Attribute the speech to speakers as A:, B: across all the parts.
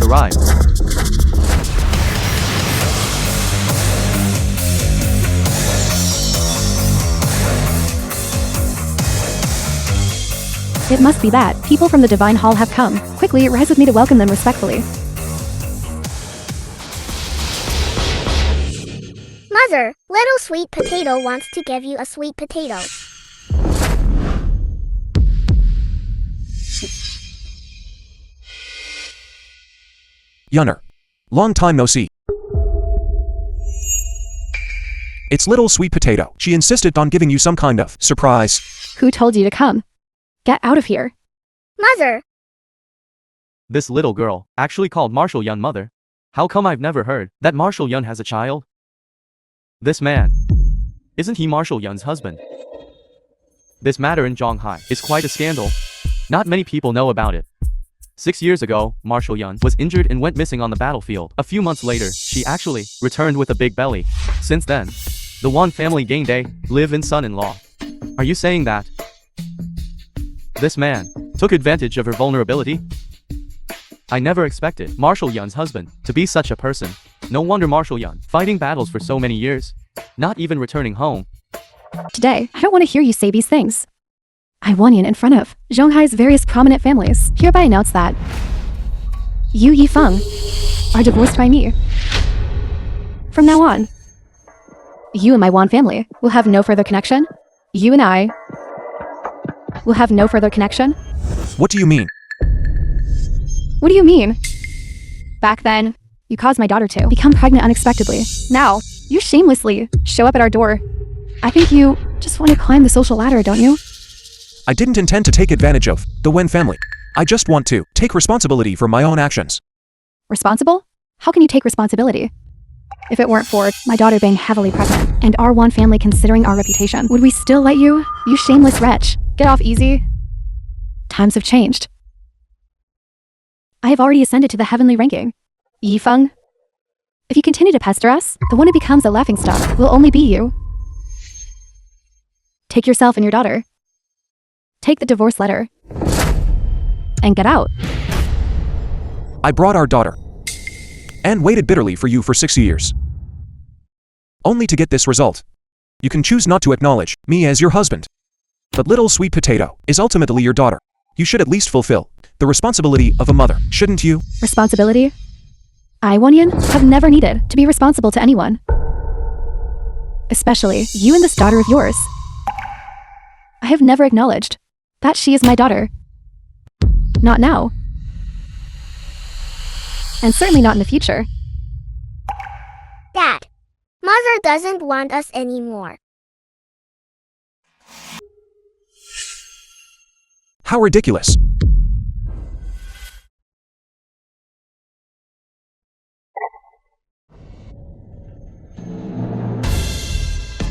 A: arrived.
B: It must be that. People from the Divine Hall have come. Quickly, rise with me to welcome them respectfully.
C: Mother, little sweet potato wants to give you a sweet potato.
D: Yunner. Long time no see. It's little sweet potato. She insisted on giving you some kind of surprise.
B: Who told you to come? Get out of here.
C: Mother,
A: This little girl, actually called Marshall Yun mother. How come I've never heard that Marshall Yun has a child? This man. Isn't he Marshall Yun's husband? This matter in Zhonghai is quite a scandal. Not many people know about it. 6 years ago, Marshall Yun was injured and went missing on the battlefield. A few months later, she actually returned with a big belly. Since then, the Wan family gained a live-in son-in-law. Are you saying that this man took advantage of her vulnerability? I never expected Marshall Yun's husband to be such a person. No wonder Marshall Yun fighting battles for so many years, not even returning home.
B: Today, I don't want to hear you say these things. I won in front of Zhonghai's various prominent families. Hereby announce that you Yifeng are divorced by me. From now on, you and my Wan family will have no further connection. You and I will have no further connection.
D: What do you mean?
B: What do you mean? Back then, you caused my daughter to become pregnant unexpectedly. Now, you shamelessly show up at our door. I think you just want to climb the social ladder, don't you?
D: I didn't intend to take advantage of the Wen family. I just want to take responsibility for my own actions.
B: Responsible? How can you take responsibility? If it weren't for my daughter being heavily pregnant and our Wan family considering our reputation, would we still let you? You shameless wretch. Get off easy. Times have changed. I have already ascended to the heavenly ranking. Yifeng, if you continue to pester us, the one who becomes a laughingstock will only be you. Take yourself and your daughter. Take the divorce letter. And get out.
D: I brought our daughter and waited bitterly for you for 6 years. Only to get this result. You can choose not to acknowledge me as your husband. But little sweet potato is ultimately your daughter. You should at least fulfill the responsibility of a mother, shouldn't you?
B: Responsibility? I, Wanyan, have never needed to be responsible to anyone. Especially you and this daughter of yours. I have never acknowledged that she is my daughter. Not now. And certainly not in the future.
C: Dad, Mother doesn't want us anymore.
D: How ridiculous.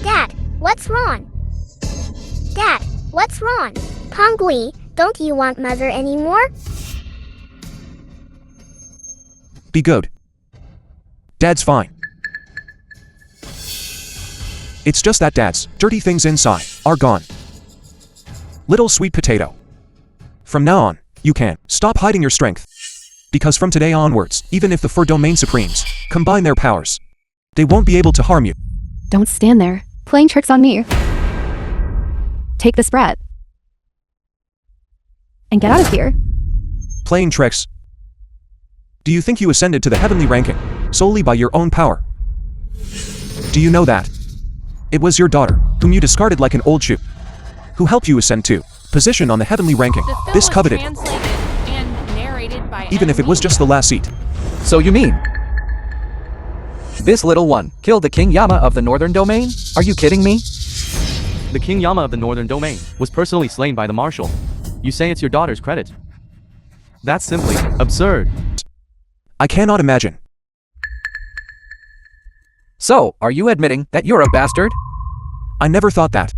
C: Dad, what's wrong? Dad, what's wrong? Pongui, don't you want Mother anymore?
D: Be good. Dad's fine. It's just that Dad's dirty things inside are gone. Little sweet potato. From now on, you can stop hiding your strength. Because from today onwards, even if the four domain supremes combine their powers, they won't be able to harm you.
B: Don't stand there, playing tricks on me. Take this brat. And get out of here.
D: Playing tricks. Do you think you ascended to the heavenly ranking solely by your own power? Do you know that it was your daughter, whom you discarded like an old shoe, who helped you ascend to position on the heavenly ranking? This coveted, even if it was just the last seat.
E: So you mean this little one killed the King Yama of the Northern Domain? Are you kidding me?
A: The King Yama of the Northern Domain was personally slain by the Marshal. You say it's your daughter's credit. That's simply absurd.
D: I cannot imagine.
E: So, are you admitting that you're a bastard?
D: I never thought that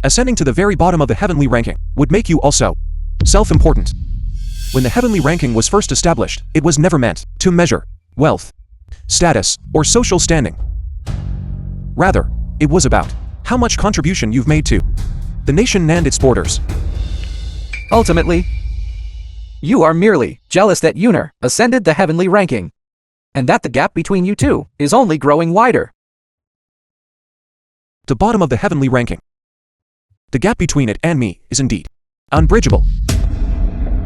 D: ascending to the very bottom of the heavenly ranking would make you also self-important. When the heavenly ranking was first established, it was never meant to measure wealth, status, or social standing. Rather, it was about how much contribution you've made to the nation and its borders.
E: Ultimately, You are merely jealous that Yuner ascended the heavenly ranking, and that the gap between you two is only growing wider.
D: The bottom of the heavenly ranking. The gap between it and me is indeed unbridgeable.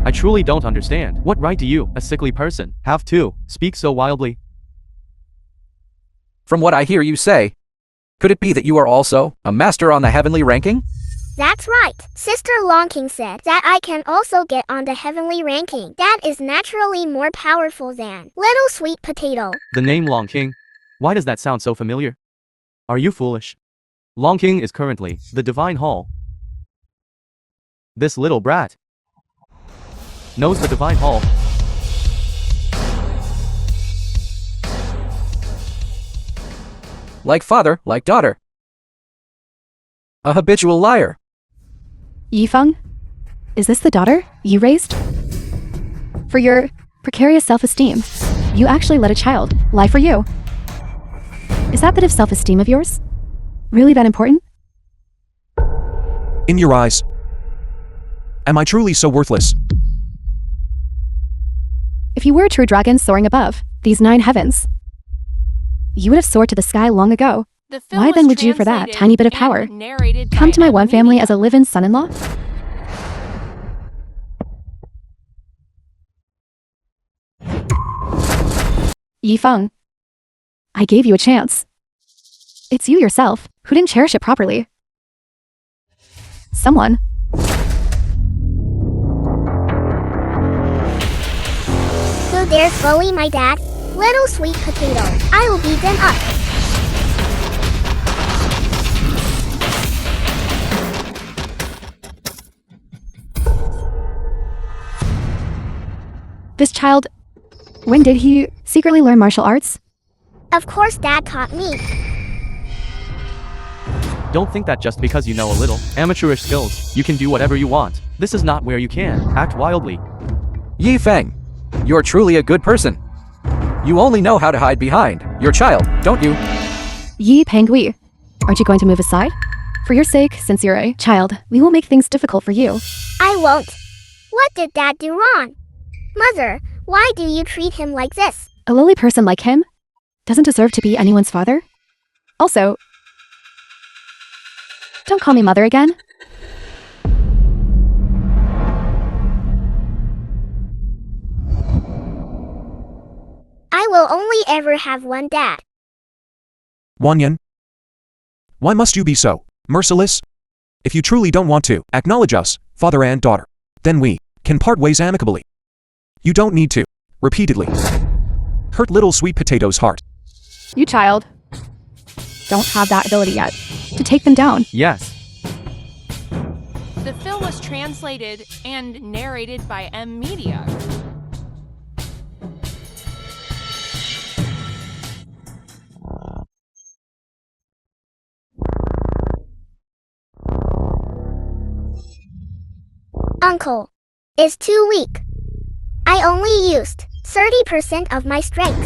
A: I truly don't understand. What right do you, a sickly person, have to speak so wildly?
E: From what I hear you say, could it be that you are also a master on the heavenly ranking?
C: That's right. Sister Longking said that I can also get on the heavenly ranking. That is naturally more powerful than Little Sweet Potato.
A: The name Long King? Why does that sound so familiar? Are you foolish? Long King is currently the Divine Hall. This little brat knows the Divine Hall.
E: Like father, like daughter. A habitual liar.
B: Yifeng, is this the daughter you raised? For your precarious self-esteem, you actually let a child lie for you. Is that bit of self-esteem of yours really that important?
D: In your eyes, am I truly so worthless?
B: If you were a true dragon soaring above these 9 heavens, you would have soared to the sky long ago. Why then would you, for that tiny bit of power, come to my one family as a live-in son-in-law? Yifeng, I gave you a chance. It's you yourself who didn't cherish it properly. Someone.
C: Who dares bully my dad? Little Sweet Potato. I will beat them up.
B: This child, when did he secretly learn martial arts?
C: Of course Dad taught me.
A: Don't think that just because you know a little amateurish skills, you can do whatever you want. This is not where you can act wildly.
E: Yifeng, you're truly a good person. You only know how to hide behind your child, don't you?
B: Yi Pengui, aren't you going to move aside? For your sake, since you're a child, we will make things difficult for you.
C: I won't. What did Dad do wrong? Mother, why do you treat him like this?
B: A lowly person like him doesn't deserve to be anyone's father. Also, don't call me mother again.
C: I will only ever have one dad.
D: Wanyan, why must you be so merciless? If you truly don't want to acknowledge us, father and daughter, then we can part ways amicably. You don't need to repeatedly hurt Little Sweet Potato's heart.
B: You child, don't have that ability yet to take them down.
A: Yes.
F: The film was translated and narrated by M Media.
C: Uncle is too weak. I only used 30% of my strength.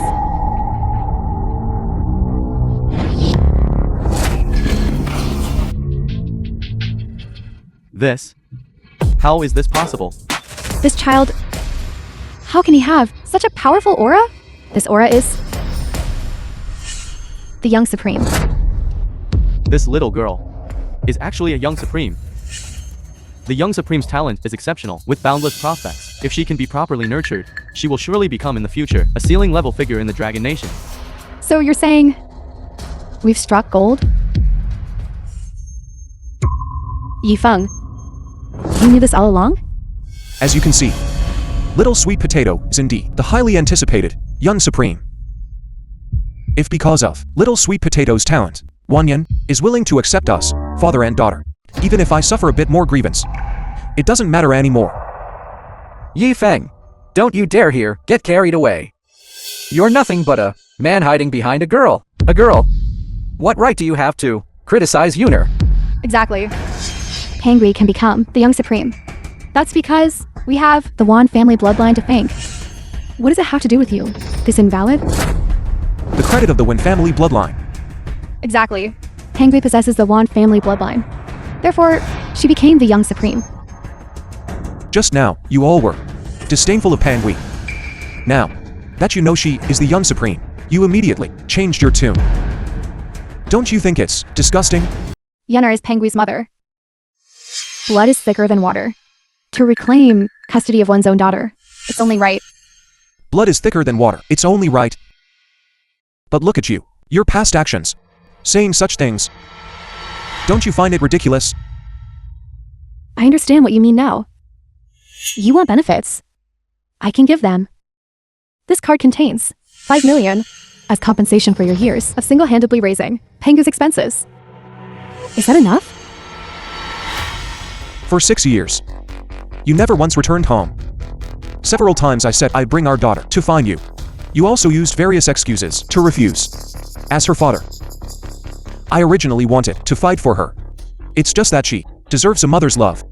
A: This? How is this possible?
B: This child, how can he have such a powerful aura? This aura is the Young Supreme.
A: This little girl is actually a Young Supreme. The Young Supreme's talent is exceptional, with boundless prospects. If she can be properly nurtured, she will surely become in the future a ceiling-level figure in the Dragon Nation.
B: So you're saying we've struck gold? Yifeng, you knew this all along?
D: As you can see, Little Sweet Potato is indeed the highly anticipated Young Supreme. If because of Little Sweet Potato's talent, Wanyan is willing to accept us, father and daughter, even if I suffer a bit more grievance, it doesn't matter anymore.
E: Yifeng, don't you dare here get carried away. You're nothing but a man hiding behind a girl. A girl. What right do you have to criticize Yuner?
B: Exactly. Pangui can become the Young Supreme. That's because we have the Wan family bloodline to thank. What does it have to do with you? This invalid?
D: The credit of the Wan family bloodline.
B: Exactly. Pangui possesses the Wan family bloodline. Therefore, she became the Young Supreme.
D: Just now, you all were disdainful of Pangui. Now that you know she is the young supreme, you immediately changed your tune. Don't you think it's disgusting?
B: Yener is Pengui's mother. Blood is thicker than water. To reclaim custody of one's own daughter, it's only right.
D: Blood is thicker than water. It's only right. But look at you. Your past actions. Saying such things. Don't you find it ridiculous?
B: I understand what you mean now. You want benefits. I can give them. This card contains 5 million as compensation for your years of single-handedly raising Pengu's expenses. Is that enough?
D: For 6 years. You never once returned home. Several times I said I'd bring our daughter to find you. You also used various excuses to refuse. As her father, I originally wanted to fight for her. It's just that she deserves a mother's love.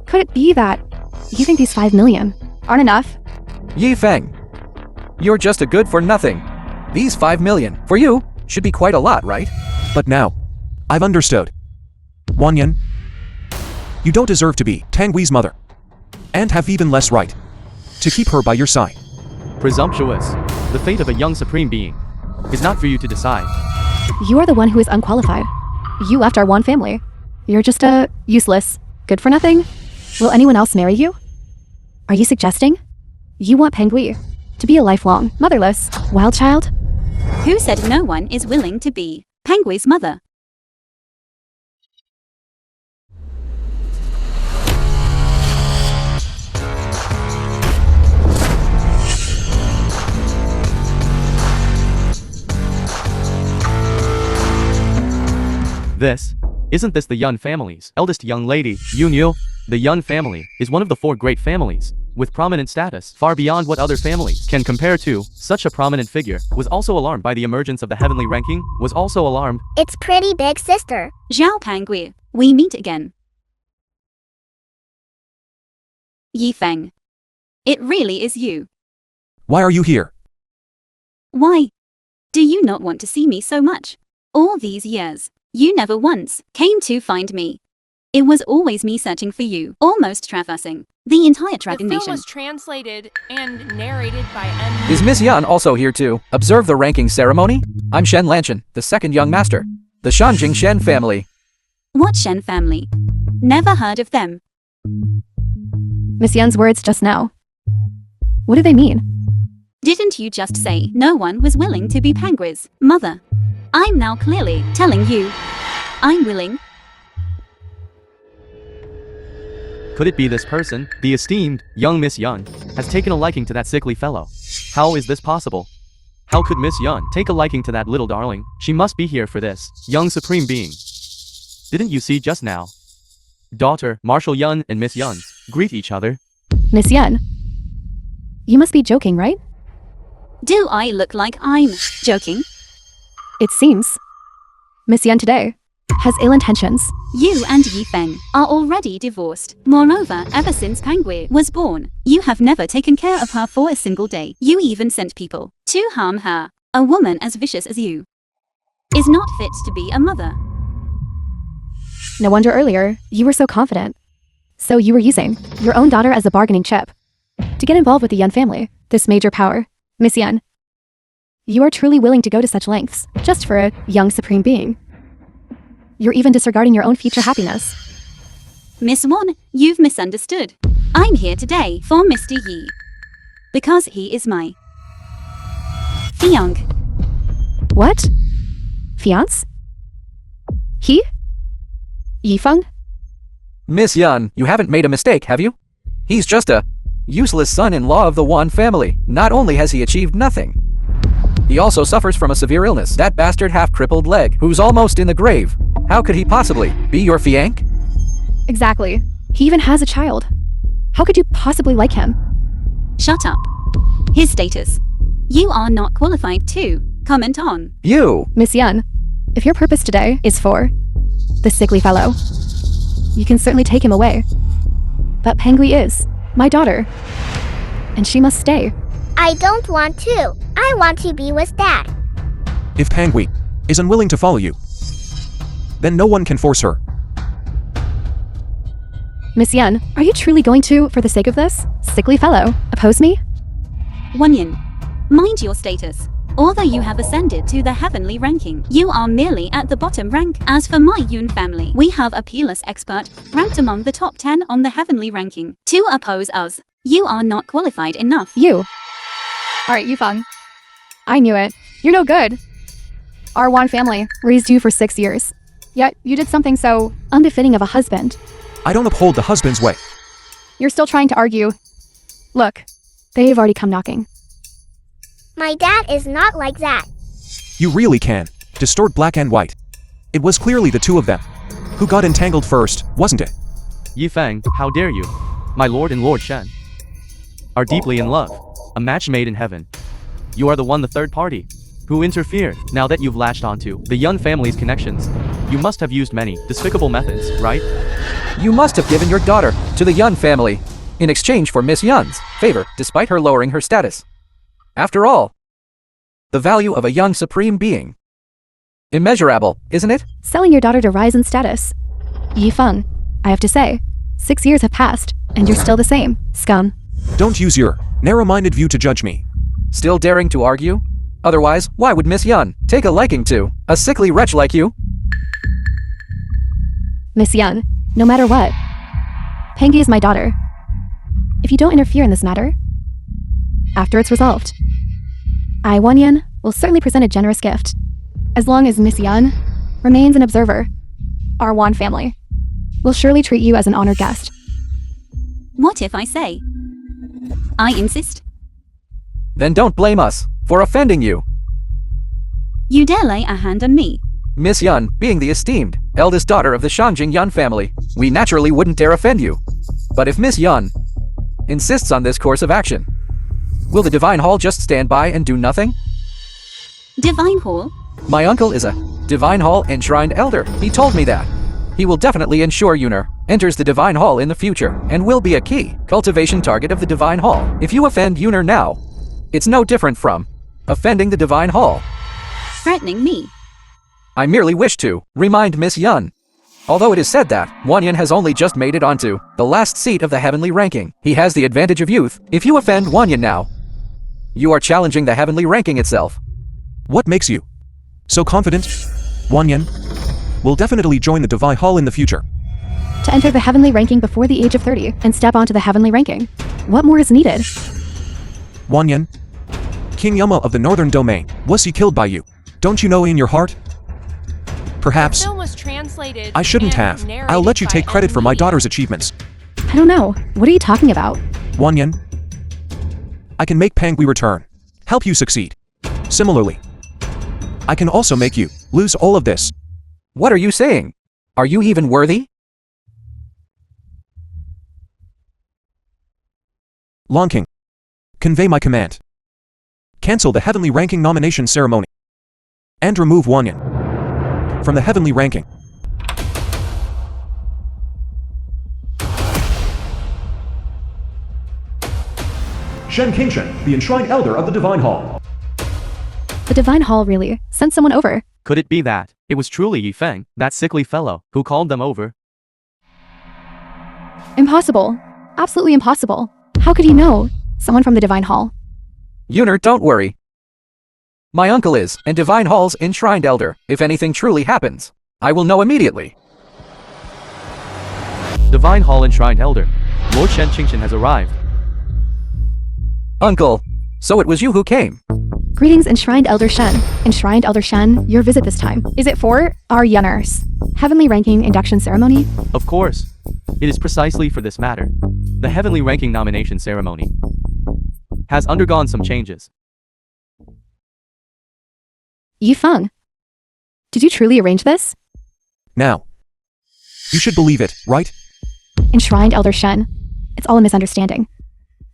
B: Could it be that you think these 5 million aren't enough?
E: Yi Feng, you're just a good for nothing. These 5 million, for you, should be quite a lot, right?
D: But now, I've understood. Wanyan, you don't deserve to be Tangui's mother. And have even less right to keep her by your side.
A: Presumptuous. The fate of a young supreme being is not for you to decide.
B: You are the one who is unqualified. You left our Wan family. You're just useless, good for nothing. Will anyone else marry you? Are you suggesting you want Pengui to be a lifelong, motherless, wild child?
G: Who said no one is willing to be Pengui's mother?
A: Isn't this the Yun family's eldest young lady, Yun Yu? The Yun family is one of the 4 great families, with prominent status far beyond what other families can compare to. Such a prominent figure was also alarmed by the emergence of the heavenly ranking, was also alarmed.
C: It's pretty big, sister.
G: Zhao Pangui, we meet again. Yi Feng. It really is you.
D: Why are you here?
G: Why? Do you not want to see me so much? All these years, you never once came to find me. It was always me searching for you, almost traversing the entire Dragon
F: The film
G: Nation.
F: was translated and narrated by M.
E: Is Miss Yan also here to observe the ranking ceremony? I'm Shen Lanshan, the 2nd young master. The Shanjing Shen family.
G: What Shen family? Never heard of them.
B: Miss Yen's words just now. What do they mean?
G: Didn't you just say no one was willing to be Pengui's mother? I'm now clearly telling you, I'm willing.
A: Could it be this person, the esteemed, young Miss Yun, has taken a liking to that sickly fellow? How is this possible? How could Miss Yun take a liking to that little darling? She must be here for this young supreme being. Didn't you see just now? Daughter, Marshal Yun and Miss Yun greet each other.
B: Miss Yun, you must be joking, right?
G: Do I look like I'm joking?
B: It seems Miss Yun today has ill intentions.
G: You and Yi Feng are already divorced. Moreover, ever since Pangui was born, you have never taken care of her for a single day. You even sent people to harm her. A woman as vicious as you is not fit to be a mother.
B: No wonder earlier you were so confident. So you were using your own daughter as a bargaining chip to get involved with the Yun family, this major power. Miss Yun, you are truly willing to go to such lengths just for a young supreme being. You're even disregarding your own future happiness.
G: Miss Wan, you've misunderstood. I'm here today for Mr. Yi. Because he is my fiancé.
B: What? Fiance? He? Yifeng?
E: Miss Yan, you haven't made a mistake, have you? He's just a useless son-in-law of the Wan family. Not only has he achieved nothing, he also suffers from a severe illness. That bastard half-crippled leg, who's almost in the grave. How could he possibly be your fiancé?
B: Exactly. He even has a child. How could you possibly like him?
G: Shut up. His status. You are not qualified to comment on.
E: You!
B: Miss Yun, if your purpose today is for the sickly fellow, you can certainly take him away. But Pengui is my daughter, and she must stay.
C: I don't want to. I want to be with Dad.
D: If Pangui is unwilling to follow you, then no one can force her.
B: Miss Yan, are you truly going to, for the sake of this, sickly fellow, oppose me?
G: Wanyan, mind your status. Although you have ascended to the heavenly ranking, you are merely at the bottom rank. As for my Yun family, we have a peerless expert, ranked among the top 10 on the heavenly ranking. To oppose us, you are not qualified enough.
B: You. Alright, Yufeng. I knew it. You're no good. Our Wan family raised you for 6 years. Yet, you did something so unbefitting of a husband.
D: I don't uphold the husband's way.
B: You're still trying to argue. Look, they've already come knocking.
C: My dad is not like that.
D: You really can distort black and white. It was clearly the two of them who got entangled first, wasn't it?
A: Yifeng, how dare you? My lord and Lord Shen are deeply in love. A match made in heaven. You are the third party, who interfered. Now that you've latched onto the Yun family's connections, you must have used many despicable methods, right?
E: You must have given your daughter to the Yun family in exchange for Miss Yun's favor, despite her lowering her status. After all, the value of a young supreme being. Immeasurable, isn't it?
B: Selling your daughter to rise in status. Yifeng, I have to say, 6 years have passed, and you're still the same, scum.
D: Don't use your narrow-minded view to judge me.
E: Still daring to argue? Otherwise, why would Miss Yun take a liking to a sickly wretch like you?
B: Miss Yan, no matter what, Pengi is my daughter. If you don't interfere in this matter, after it's resolved, I, Wanyan, will certainly present a generous gift. As long as Miss Yan remains an observer, our Wan family will surely treat you as an honored guest.
G: What if I say? I insist.
E: Then don't blame us for offending you.
G: You dare lay a hand on me.
E: Miss Yun, being the esteemed eldest daughter of the Shangjing Yun family, we naturally wouldn't dare offend you. But if Miss Yun insists on this course of action, will the Divine Hall just stand by and do nothing?
G: Divine Hall?
E: My uncle is a Divine Hall enshrined elder. He told me that. He will definitely ensure Yuner enters the Divine Hall in the future and will be a key cultivation target of the Divine Hall. If you offend Yuner now, it's no different from offending the Divine Hall.
G: Threatening me?
E: I merely wish to remind Miss Yun. Although it is said that Wanyan has only just made it onto the last seat of the heavenly ranking, he has the advantage of youth. If you offend Wanyan now, you are challenging the heavenly ranking itself.
D: What makes you so confident? Wanyan will definitely join the Divine Hall in the future.
B: To enter the heavenly ranking before the age of 30 and step onto the heavenly ranking, what more is needed?
D: Wanyan, King Yama of the Northern Domain, was he killed by you? Don't you know in your heart? Perhaps
F: The film was translated
D: I shouldn't
F: and
D: have.
F: narrated
D: I'll let you
F: by
D: take credit for my
F: Media.
D: daughter's achievements.
B: I don't know. What are you talking about?
D: Wanyan, I can make Pangui return, help you succeed. Similarly, I can also make you lose all of this.
E: What are you saying? Are you even worthy?
D: Long King, convey my command. Cancel the heavenly ranking nomination ceremony and remove Wanyan from the heavenly ranking. Shen Kingshen, the enshrined elder of the Divine Hall.
B: The Divine Hall really sent someone over.
A: Could it be that it was truly Yifeng, that sickly fellow, who called them over?
B: Impossible. Absolutely impossible. How could he know? Someone from the Divine Hall.
E: Yuner, don't worry. My uncle is, and Divine Hall's enshrined elder. If anything truly happens, I will know immediately.
A: Divine Hall enshrined elder, Lord Shen Qingshan has arrived.
E: Uncle, so it was you who came.
B: Greetings, Enshrined Elder Shen. Enshrined Elder Shen, your visit this time. Is it for our Yunners heavenly ranking induction ceremony?
A: Of course. It is precisely for this matter. The heavenly ranking nomination ceremony has undergone some changes.
B: Yifeng, did you truly arrange this?
D: Now, you should believe it, right?
B: Enshrined Elder Shen, it's all a misunderstanding.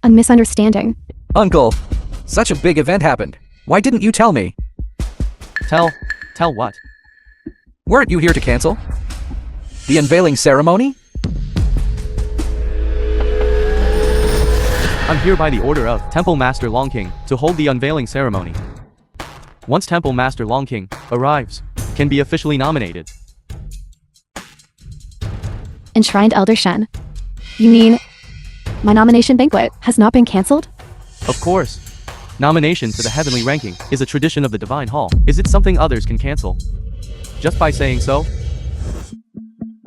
B: A misunderstanding.
E: Uncle, such a big event happened. Why didn't you tell me?
A: Tell what?
E: Weren't you here to cancel the unveiling ceremony?
A: I'm here by the order of Temple Master Long King to hold the unveiling ceremony. Once Temple Master Long King arrives, can be officially nominated.
B: Enshrined Elder Shen, You mean my nomination banquet has not been cancelled?
A: Of course. Nomination to the heavenly ranking is a tradition of the Divine Hall. Is it something others can cancel? Just by saying so?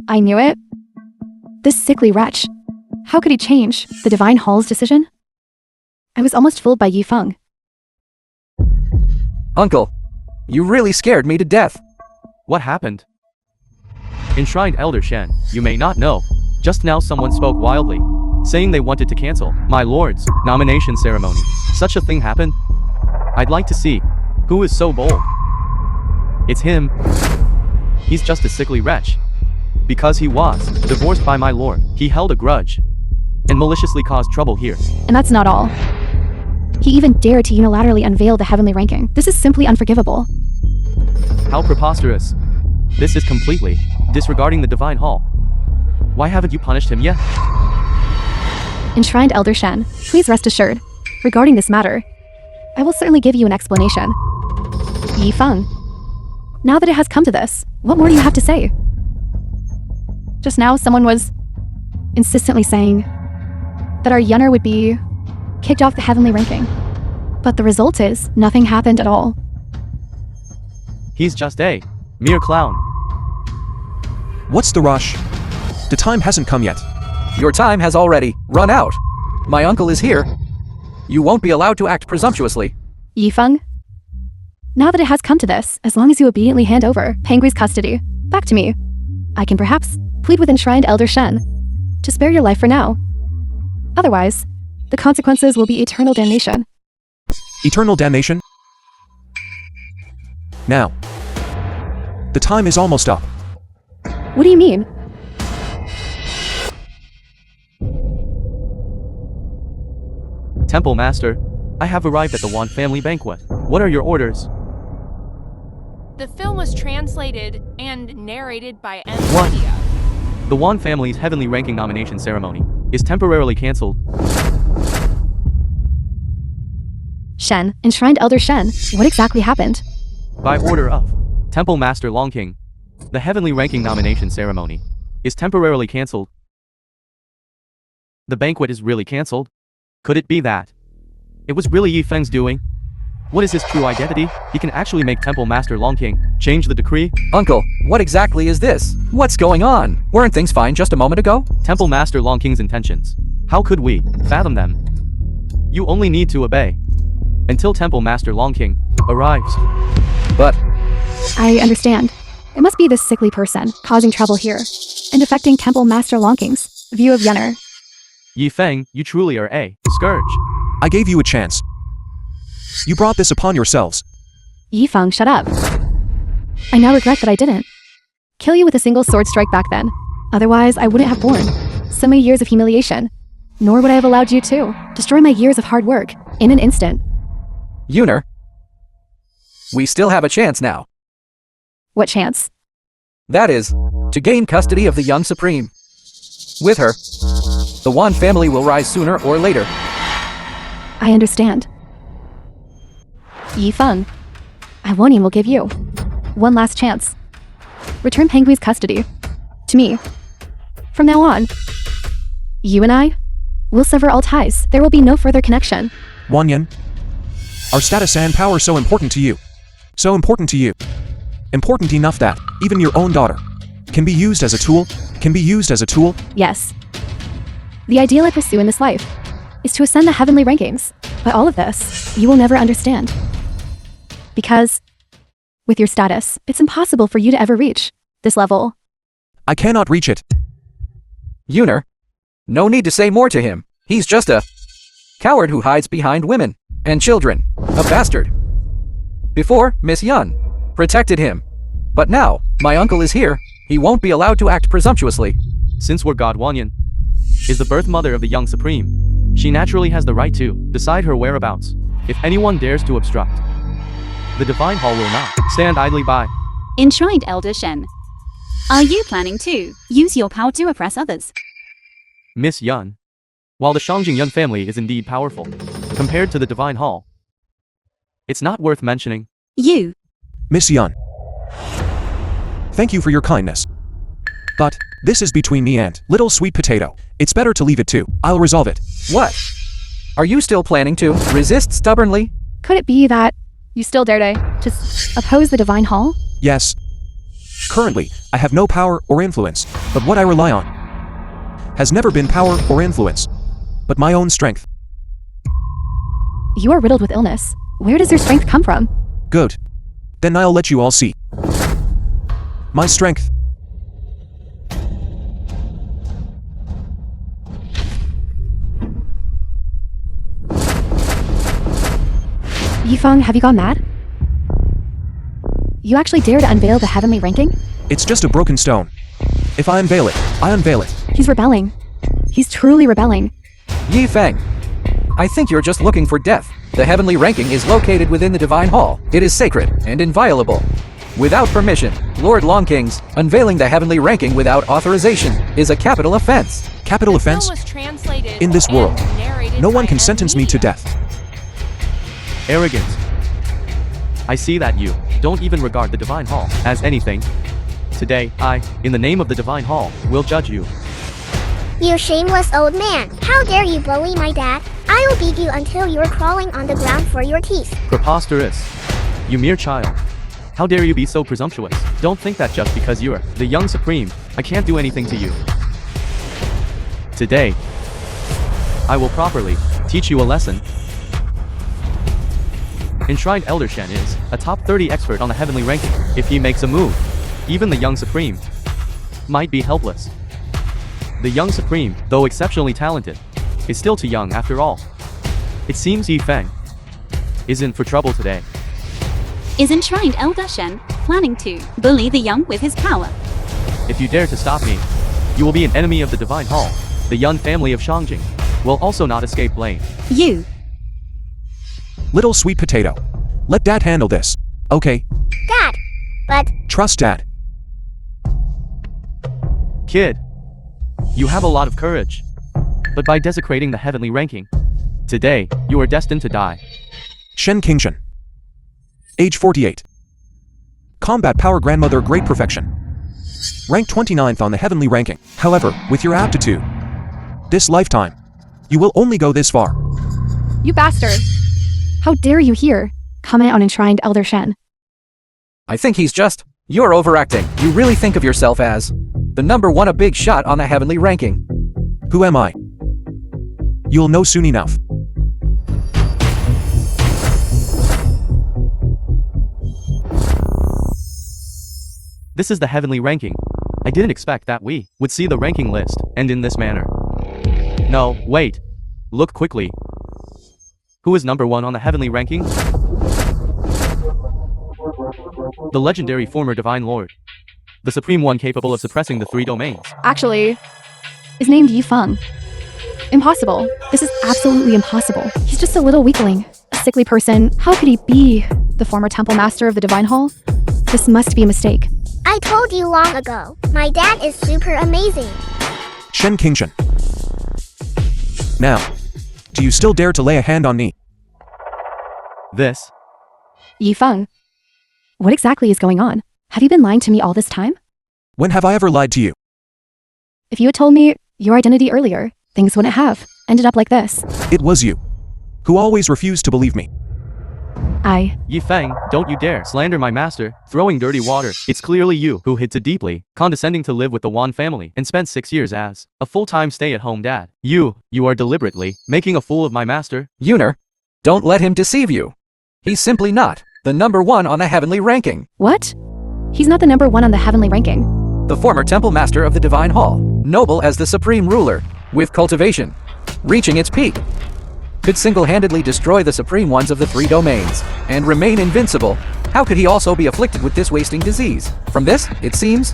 B: I knew it. This sickly wretch. How could he change the Divine Hall's decision? I was almost fooled by Yi Feng.
E: Uncle, you really scared me to death.
A: What happened? Enshrined Elder Shen, you may not know. Just now someone spoke wildly, saying they wanted to cancel my lord's nomination ceremony. Such a thing happened? I'd like to see who is so bold. It's him. He's just a sickly wretch. Because he was divorced by my lord, he held a grudge and maliciously caused trouble here.
B: And that's not all. He even dared to unilaterally unveil the heavenly ranking. This is simply unforgivable.
A: How preposterous. This is completely disregarding the Divine Hall. Why haven't you punished him yet?
B: Enshrined Elder Shen, please rest assured. Regarding this matter, I will certainly give you an explanation. Yi Feng, now that it has come to this, what more do you have to say? Just now, someone was insistently saying that our Yunner would be kicked off the heavenly ranking. But the result is, nothing happened at all.
A: He's just a mere clown.
D: What's the rush? The time hasn't come yet.
E: Your time has already run out. My uncle is here. You won't be allowed to act presumptuously.
B: Yi Feng, now that it has come to this, as long as you obediently hand over Pengui's custody back to me, I can perhaps plead with Enshrined Elder Shen to spare your life for now. Otherwise, the consequences will be eternal damnation.
D: Eternal damnation? Now. The time is almost up.
B: What do you mean?
A: Temple Master, I have arrived at the Wan family banquet. What are your orders?
F: The film was translated and narrated by
A: What?
F: Media.
A: The Wan family's heavenly ranking nomination ceremony is temporarily cancelled.
B: Shen, Enshrined Elder Shen, what exactly happened?
A: By order of Temple Master Longking, the heavenly ranking nomination ceremony is temporarily cancelled. The banquet is really cancelled? Could it be that it was really Yi Feng's doing? What is his true identity? He can actually make Temple Master Longking change the decree?
E: Uncle, what exactly is this? What's going on? Weren't things fine just a moment ago?
A: Temple Master Longking's intentions. How could we fathom them? You only need to obey until Temple Master Longking arrives.
E: But
B: I understand. It must be this sickly person causing trouble here and affecting Temple Master Longking's view of Yunner.
A: Yi Feng, you truly are a scourge.
D: I gave you a chance. You brought this upon yourselves.
B: Yi Feng, shut up. I now regret that I didn't kill you with a single sword strike back then. Otherwise, I wouldn't have borne so many years of humiliation. Nor would I have allowed you to destroy my years of hard work in an instant.
E: Yunner, we still have a chance now.
B: What chance?
E: That is, to gain custody of the young Supreme. With her, the Wan family will rise sooner or later.
B: I understand. Yi Feng, I Wonin will give you one last chance. Return Pengui's custody to me. From now on, you and I will sever all ties. There will be no further connection.
D: Wanyan, our status and power so important to you. So important to you. Important enough that even your own daughter can be used as a tool. Can be used as a tool.
B: Yes. The ideal I pursue in this life is to ascend the heavenly rankings. But all of this, you will never understand. Because, with your status, it's impossible for you to ever reach this level.
D: I cannot reach it.
E: Yunner, no need to say more to him. He's just a coward who hides behind women and children. A bastard. Before, Miss Yun protected him. But now, my uncle is here. He won't be allowed to act presumptuously.
A: Since we're God Wanyan is the birth mother of the young Supreme, she naturally has the right to decide her whereabouts. If anyone dares to obstruct, the Divine Hall will not stand idly by.
G: Enshrined Elder Shen, are you planning to use your power to oppress others?
A: Miss Yun, while the Shangjing Yun family is indeed powerful, compared to the Divine Hall, it's not worth mentioning.
G: You.
D: Miss Yun, thank you for your kindness. But This is between me and little sweet potato. It's better to leave it too. I'll resolve it.
E: What? Are you still planning to resist stubbornly?
B: Could it be that you still dare to oppose the Divine Hall?
D: Yes. Currently, I have no power or influence, but what I rely on has never been power or influence, but my own strength.
B: You are riddled with illness. Where does your strength come from?
D: Good. Then I'll let you all see my strength.
B: Yifeng, have you gone mad? You actually dare to unveil the heavenly ranking?
D: It's just a broken stone. If I unveil it, I unveil it.
B: He's rebelling. He's truly rebelling.
E: Yifeng, I think you're just looking for death. The heavenly ranking is located within the Divine Hall. It is sacred and inviolable. Without permission, Lord Longking's unveiling the heavenly ranking without authorization is a capital offense.
D: Capital
F: The film
D: offense?
F: was translated
D: In this
F: and
D: world,
F: narrated
D: no one
F: by
D: can sentence me to
F: Media.
D: death.
A: Arrogant. I see that you don't even regard the Divine Hall as anything. Today, I, in the name of the Divine Hall, will judge you.
C: You shameless old man. How dare you bully my dad? I'll beat you until you're crawling on the ground for your teeth.
A: Preposterous. You mere child. How dare you be so presumptuous? Don't think that just because you're the young supreme, I can't do anything to you. Today, I will properly teach you a lesson. Enshrined Elder Shen is a top 30 expert on the heavenly ranking. If he makes a move, even the young supreme might be helpless. The young supreme, though exceptionally talented, is still too young after all. It seems Yifeng is in for trouble today.
G: Is enshrined Elder Shen planning to bully the young with his power?
A: If you dare to stop me, you will be an enemy of the Divine Hall. The Yun family of Shangjing will also not escape blame.
G: You.
D: Little sweet potato. Let Dad handle this. Okay,
C: Dad. But
D: trust Dad.
A: Kid, you have a lot of courage. But by desecrating the heavenly ranking, today, you are destined to die.
D: Shen Qingshan. Age 48. Combat power grandmother great perfection. Rank 29th on the heavenly ranking. However, with your aptitude, this lifetime, you will only go this far.
B: You bastard! How dare you here comment on enshrined Elder Shen?
E: I think he's just. You're overacting. You really think of yourself as the number one, a big shot on the heavenly ranking.
D: Who am I? You'll know soon enough.
A: This is the heavenly ranking. I didn't expect that we would see the ranking list end in this manner. No, wait. Look quickly. Who is number one on the heavenly ranking? The legendary former Divine Lord. The Supreme One capable of suppressing the three domains.
B: Actually, is named Yifeng. Impossible. This is absolutely impossible. He's just a little weakling. A sickly person. How could he be the former temple master of the Divine Hall? This must be a mistake.
C: I told you long ago. My dad is super amazing.
D: Shen Qingshan. Now, do you still dare to lay a hand on me?
A: This.
B: Yifeng, what exactly is going on? Have you been lying to me all this time?
D: When have I ever lied to you?
B: If you had told me your identity earlier, things wouldn't have ended up like this.
D: It was you who always refused to believe me.
A: Yifeng, don't you dare slander my master, throwing dirty water. It's clearly you who hid so deeply, condescending to live with the Wan family, and spent 6 years as a full-time stay-at-home dad. You are deliberately making a fool of my master.
E: Yuner, don't let him deceive you. He's simply not the number one on the heavenly ranking.
B: What? He's not the number one on the heavenly ranking.
E: The former temple master of the Divine Hall, noble as the supreme ruler, with cultivation, reaching its peak, could single-handedly destroy the supreme ones of the three domains, and remain invincible. How could he also be afflicted with this wasting disease? From this, it seems,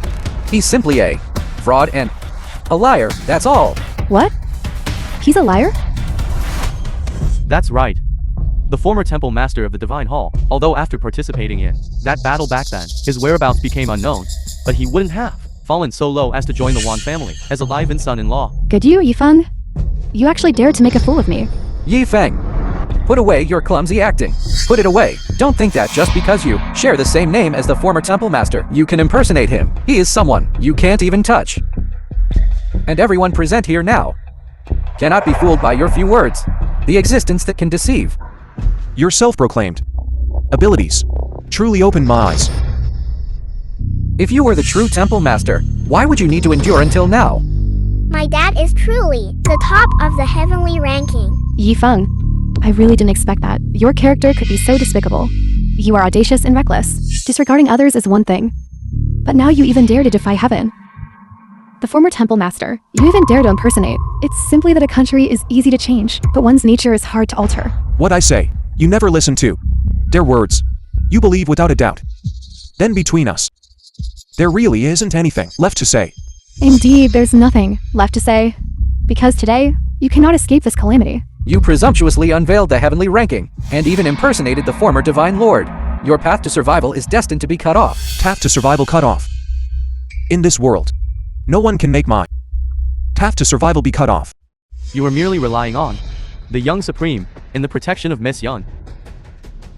E: he's simply a fraud and a liar, that's all.
B: What? He's a liar?
A: That's right. The former temple master of the Divine Hall, although after participating in that battle back then, his whereabouts became unknown, but he wouldn't have fallen so low as to join the Wan family as a live-in son-in-law.
B: Good you, Yifeng. You actually dared to make a fool of me.
E: Yifeng, put away your clumsy acting. Put it away. Don't think that just because you share the same name as the former temple master, you can impersonate him. He is someone you can't even touch. and everyone present here now cannot be fooled by your few words, the existence that can deceive.
D: Your self-proclaimed abilities truly opened my eyes.
E: If you were the true temple master, why would you need to endure until now?
C: My dad is truly the top of the heavenly ranking.
B: Yifeng, I really didn't expect that. Your character could be so despicable. You are audacious and reckless. Disregarding others is one thing, but now you even dare to defy heaven. The former temple master, you even dare to impersonate. It's simply that a country is easy to change, but one's nature is hard to alter.
D: What I say, you never listen to. Their words, you believe without a doubt. Then between us, there really isn't anything left to say.
B: Indeed, there's nothing left to say. Because today, you cannot escape this calamity.
E: You presumptuously unveiled the heavenly ranking, and even impersonated the former divine lord. Your path to survival is destined to be cut off.
D: Path to survival cut off. In this world, no one can make my path to survival be cut off.
A: You are merely relying on the young supreme in the protection of Miss Young.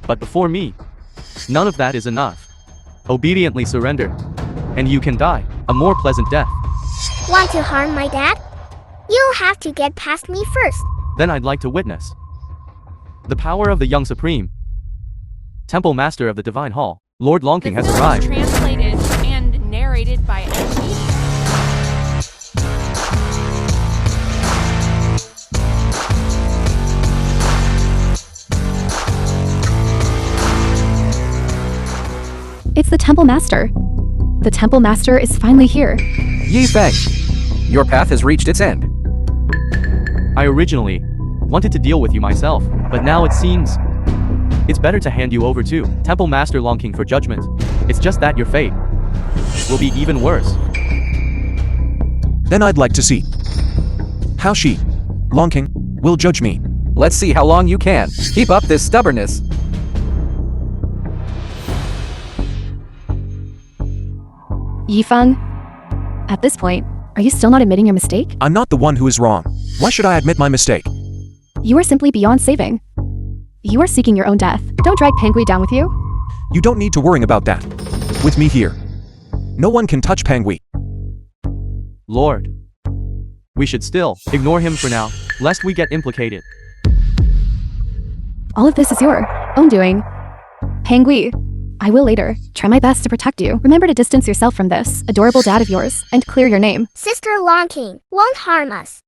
A: But before me, none of that is enough. Obediently surrender, and you can die a more pleasant death.
C: Want to harm my dad? You'll have to get past me first.
A: Then I'd like to witness the power of the young supreme. Temple Master of the Divine Hall, Lord Longking
F: The
A: has
F: film was
A: arrived.
F: translated and narrated by Accusations.
B: It's the temple master. The temple master is finally here.
E: Yifeng, your path has reached its end.
A: I originally wanted to deal with you myself, but now it seems it's better to hand you over to Temple Master Longking for judgment. It's just that your fate will be even worse.
D: Then I'd like to see how she, Longking, will judge me.
E: Let's see how long you can keep up this stubbornness.
B: Yifeng, at this point, are you still not admitting your mistake?
D: I'm not the one who is wrong. Why should I admit my mistake?
B: You are simply beyond saving. You are seeking your own death. Don't drag Banquet down with you.
D: You don't need to worry about that. With me here, no one can touch Banquet.
A: Lord, we should still ignore him for now, lest we get implicated.
B: All of this is your own doing. Banquet, I will later try my best to protect you. Remember to distance yourself from this adorable dad of yours and clear your name.
C: Sister Longking won't harm us.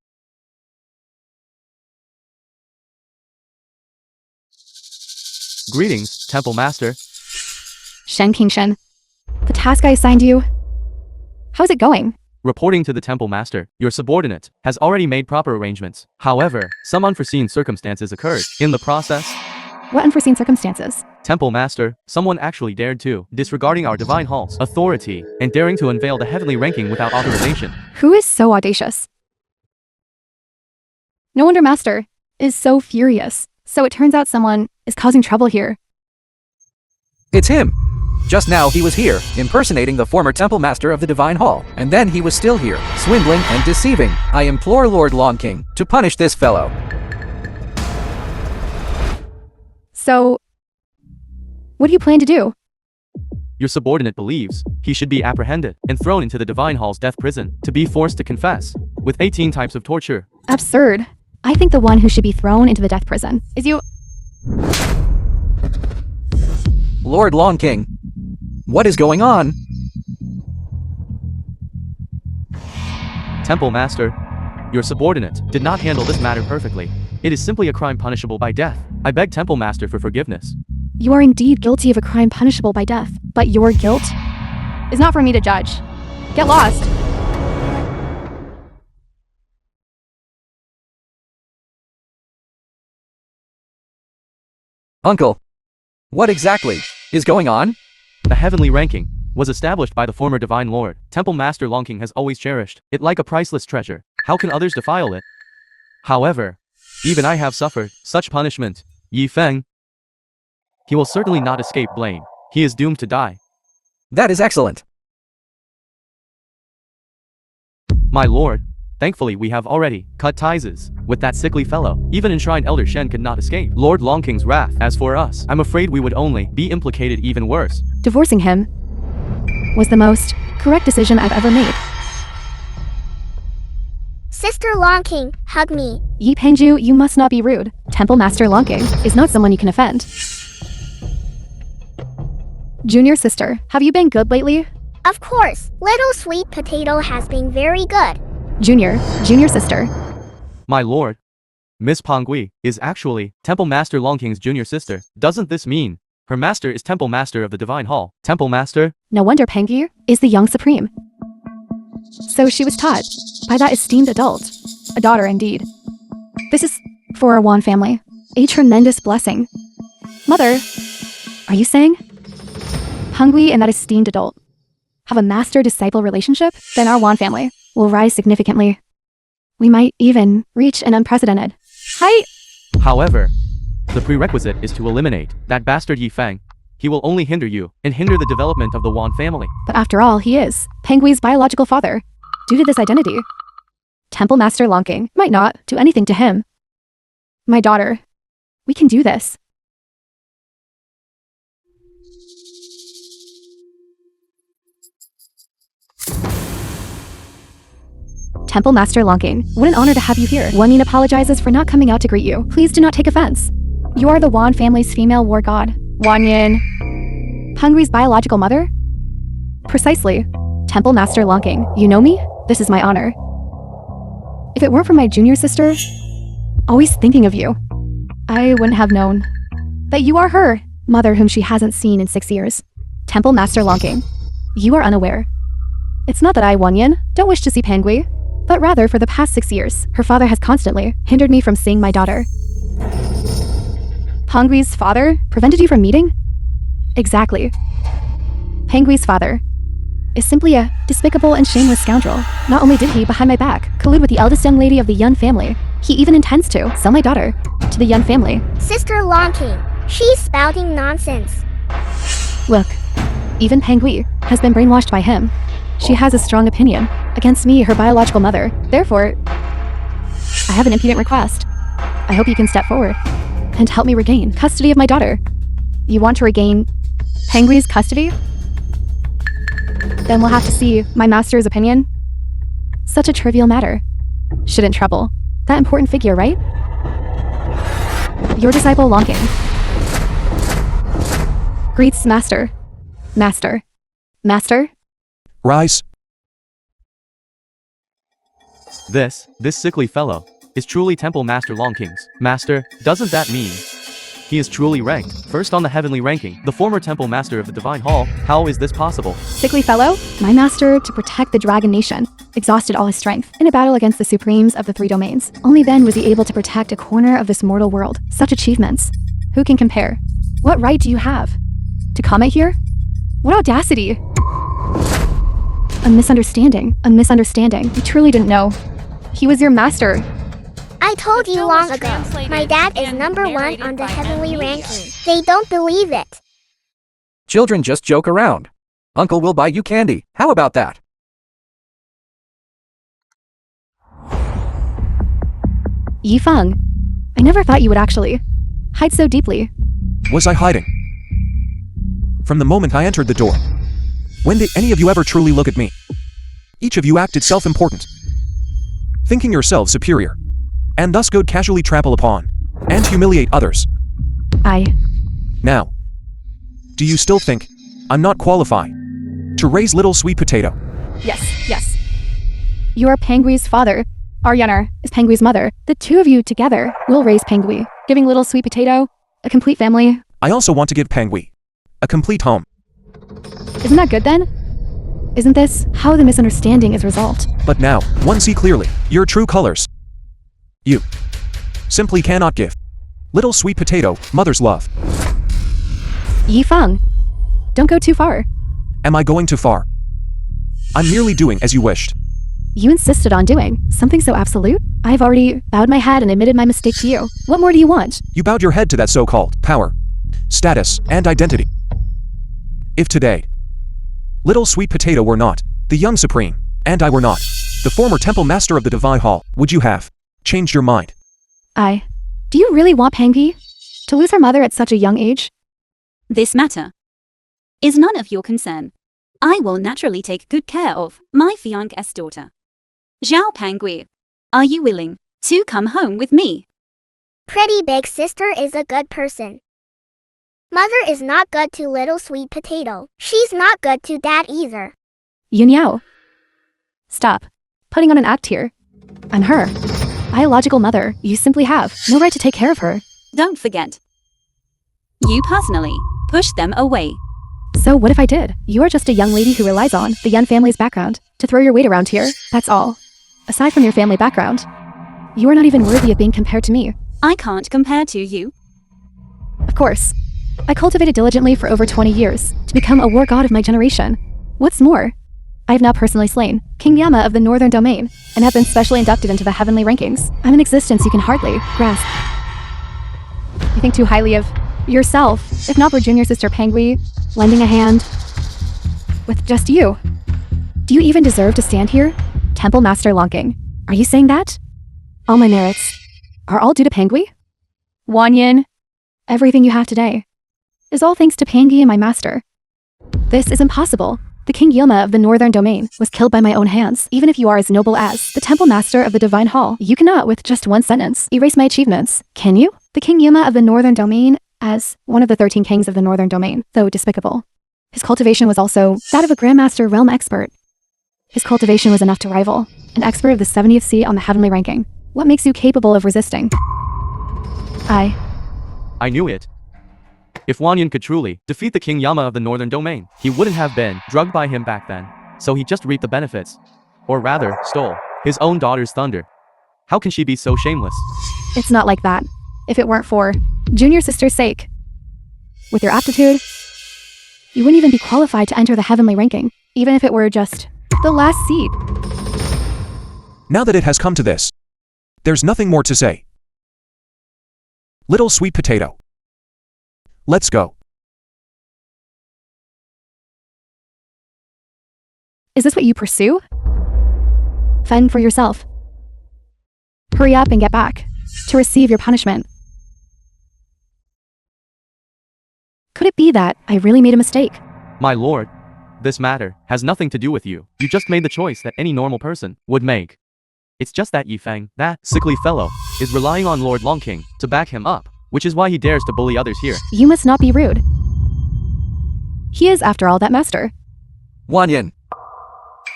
A: Greetings, Temple Master.
B: Shen Qingshen, the task I assigned you, how's it going?
A: Reporting to the Temple Master, your subordinate has already made proper arrangements. However, some unforeseen circumstances occurred. In the process,
B: What unforeseen circumstances?
A: Temple Master, someone actually dared to, disregarding our Divine Hall's authority, and daring to unveil the heavenly ranking without authorization.
B: Who is so audacious? No wonder Master is so furious. So it turns out someone is causing trouble here.
E: It's him. Just now he was here, impersonating the former temple master of the Divine Hall, and then he was still here, swindling and deceiving. I implore Lord Longking to punish this fellow.
B: So, what do you plan to do?
A: Your subordinate believes he should be apprehended and thrown into the Divine Hall's death prison to be forced to confess, with 18 types of torture.
B: Absurd. I think the one who should be thrown into the death prison is you.
E: Lord Longking, what is going on?
A: Temple Master, your subordinate did not handle this matter perfectly. It is simply a crime punishable by death. I beg Temple Master for forgiveness.
B: You are indeed guilty of a crime punishable by death, but your guilt is not for me to judge. Get lost.
E: Uncle, what exactly is going on?
A: The heavenly ranking was established by the former Divine Lord. Temple Master Longking has always cherished it like a priceless treasure. How can others defile it? However, even I have suffered such punishment. Yifeng, he will certainly not escape blame. He is doomed to die.
E: That is excellent.
A: My lord, thankfully we have already cut ties with that sickly fellow. Even enshrined Elder Shen could not escape Lord Longking's wrath. As for us, I'm afraid we would only be implicated even worse.
B: Divorcing him was the most correct decision I've ever made.
C: Sister Long King, hug me.
B: Yi Pengju, you must not be rude. Temple Master Longking is not someone you can offend. Junior sister, have you been good lately?
C: Of course, little sweet potato has been very good.
B: Junior sister.
A: My lord. Miss Pangui is actually Temple Master Longking's junior sister. Doesn't this mean her master is Temple Master of the Divine Hall? Temple Master?
B: No wonder Pengyu is the young supreme. So she was taught by that esteemed adult. A daughter indeed. This is, for our Wan family, a tremendous blessing. Mother, are you saying Pengyu and that esteemed adult have a master-disciple relationship? Then our Wan family will rise significantly. We might even reach an unprecedented height.
A: However, the prerequisite is to eliminate that bastard Yi Fang. He will only hinder you and hinder the development of the Wan family.
B: But after all, he is Pengui's biological father. Due to this identity, Temple Master Longking might not do anything to him. My daughter, we can do this. Temple Master Longking, what an honor to have you here. Wanyin apologizes for not coming out to greet you. Please do not take offense. You are the Wan family's female war god, Wanyin. Pengui's biological mother? Precisely. Temple Master Longking, you know me? This is my honor. If it weren't for my junior sister, always thinking of you, I wouldn't have known that you are her mother whom she hasn't seen in 6 years. Temple Master Longking, you are unaware. It's not that I, Wanyin, don't wish to see Pengui, but rather for the past 6 years, her father has constantly hindered me from seeing my daughter. Pengui's father prevented you from meeting? Exactly. Pengui's father is simply a despicable and shameless scoundrel. Not only did he, behind my back, collude with the eldest young lady of the Yun family, he even intends to sell my daughter to the Yun family.
C: Sister Long King, she's spouting nonsense.
B: Look, even Pengui has been brainwashed by him. She has a strong opinion against me, her biological mother. Therefore, I have an impudent request. I hope you can step forward and help me regain custody of my daughter. You want to regain Pengui's custody? Then we'll have to see my master's opinion. Such a trivial matter shouldn't trouble that important figure, right? Your disciple Longking greets master. Master. Master?
D: Rise.
A: This sickly fellow is truly Temple Master Longking's master. Doesn't that mean he is truly ranked first on the heavenly ranking, the former Temple Master of the Divine Hall? How is this possible?
B: Sickly fellow, my master, to protect the Dragon Nation, exhausted all his strength in a battle against the Supremes of the 3 domains. Only then was he able to protect a corner of this mortal world. Such achievements, who can compare? What right do you have to comment here? What audacity! A misunderstanding. You truly didn't know. He was your master.
C: I told you
F: film
C: long
F: was
C: ago,
F: translated
C: my dad is
F: and
C: number 1
F: narrated
C: on the
F: by
C: heavenly
F: Media.
C: ranking. They don't believe it.
E: Children just joke around. Uncle will buy you candy. How about that?
B: Yi Feng, I never thought you would actually hide so deeply.
D: Was I hiding? From the moment I entered the door. When did any of you ever truly look at me? Each of you acted self-important, thinking yourselves superior, and thus could casually trample upon and humiliate others. Now, do you still think I'm not qualified to raise little sweet potato?
B: Yes. You are Pengui's father. Aryanar is Pengui's mother. The 2 of you together will raise Pengui, giving little sweet potato a complete family.
D: I also want to give Pengui a complete home.
B: Isn't that good then? Isn't this how the misunderstanding is resolved?
D: But now, one see clearly your true colors. You simply cannot give little sweet potato mother's love.
B: Yi Feng, don't go too far.
D: Am I going too far? I'm merely doing as you wished.
B: You insisted on doing something so absolute? I've already bowed my head and admitted my mistake to you. What more do you want?
D: You bowed your head to that so-called power, status, and identity. If today, little sweet potato were not the young supreme, and I were not the former temple master of the Divine Hall, would you have changed your mind?
B: Do you really want Pengui to lose her mother at such a young age?
G: This matter is none of your concern. I will naturally take good care of my fiancé's daughter, Zhao Pengui. Are you willing to come home with me?
C: Pretty big sister is a good person. Mother is not good to little sweet potato. She's not good to dad either.
B: Yun Yao. Stop putting on an act here. I'm her biological mother. You simply have no right to take care of her.
G: Don't forget. You personally pushed them away.
B: So what if I did? You are just a young lady who relies on the Yun family's background to throw your weight around here. That's all. Aside from your family background, you are not even worthy of being compared to me.
G: I can't compare to you.
B: Of course. I cultivated diligently for over 20 years to become a war god of my generation. What's more, I have now personally slain King Yama of the Northern Domain and have been specially inducted into the heavenly rankings. I'm an existence you can hardly grasp. You think too highly of yourself, if not for junior sister Pangui lending a hand with just you. Do you even deserve to stand here? Temple Master Longking, are you saying that? All my merits are all due to Pangui? Wanyan, everything you have today is all thanks to Pangui and my master. This is impossible. The King Yama of the Northern Domain was killed by my own hands. Even if you are as noble as the Temple Master of the Divine Hall, you cannot, with just one sentence, erase my achievements. Can you? The King Yama of the Northern Domain, as one of the 13 kings of the Northern Domain, though despicable. His cultivation was also that of a Grandmaster Realm expert. His cultivation was enough to rival an expert of the 70th seat on the heavenly ranking. What makes you capable of resisting? I
A: I knew it. If Wanyan could truly defeat the King Yama of the Northern Domain, he wouldn't have been drugged by him back then. So he just reaped the benefits. Or rather, stole his own daughter's thunder. How can she be so shameless?
B: It's not like that. If it weren't for junior sister's sake. With your aptitude, you wouldn't even be qualified to enter the heavenly ranking, even if it were just the last seed.
D: Now that it has come to this, there's nothing more to say. Little sweet potato. Let's go.
B: Is this what you pursue? Fend for yourself. Hurry up and get back to receive your punishment. Could it be that I really made a mistake?
A: My lord, this matter has nothing to do with you. You just made the choice that any normal person would make. It's just that Yifeng, that sickly fellow, is relying on Lord Longking to back him up, which is why he dares to bully others here.
B: You must not be rude. He is, after all, that master.
E: Wanyan,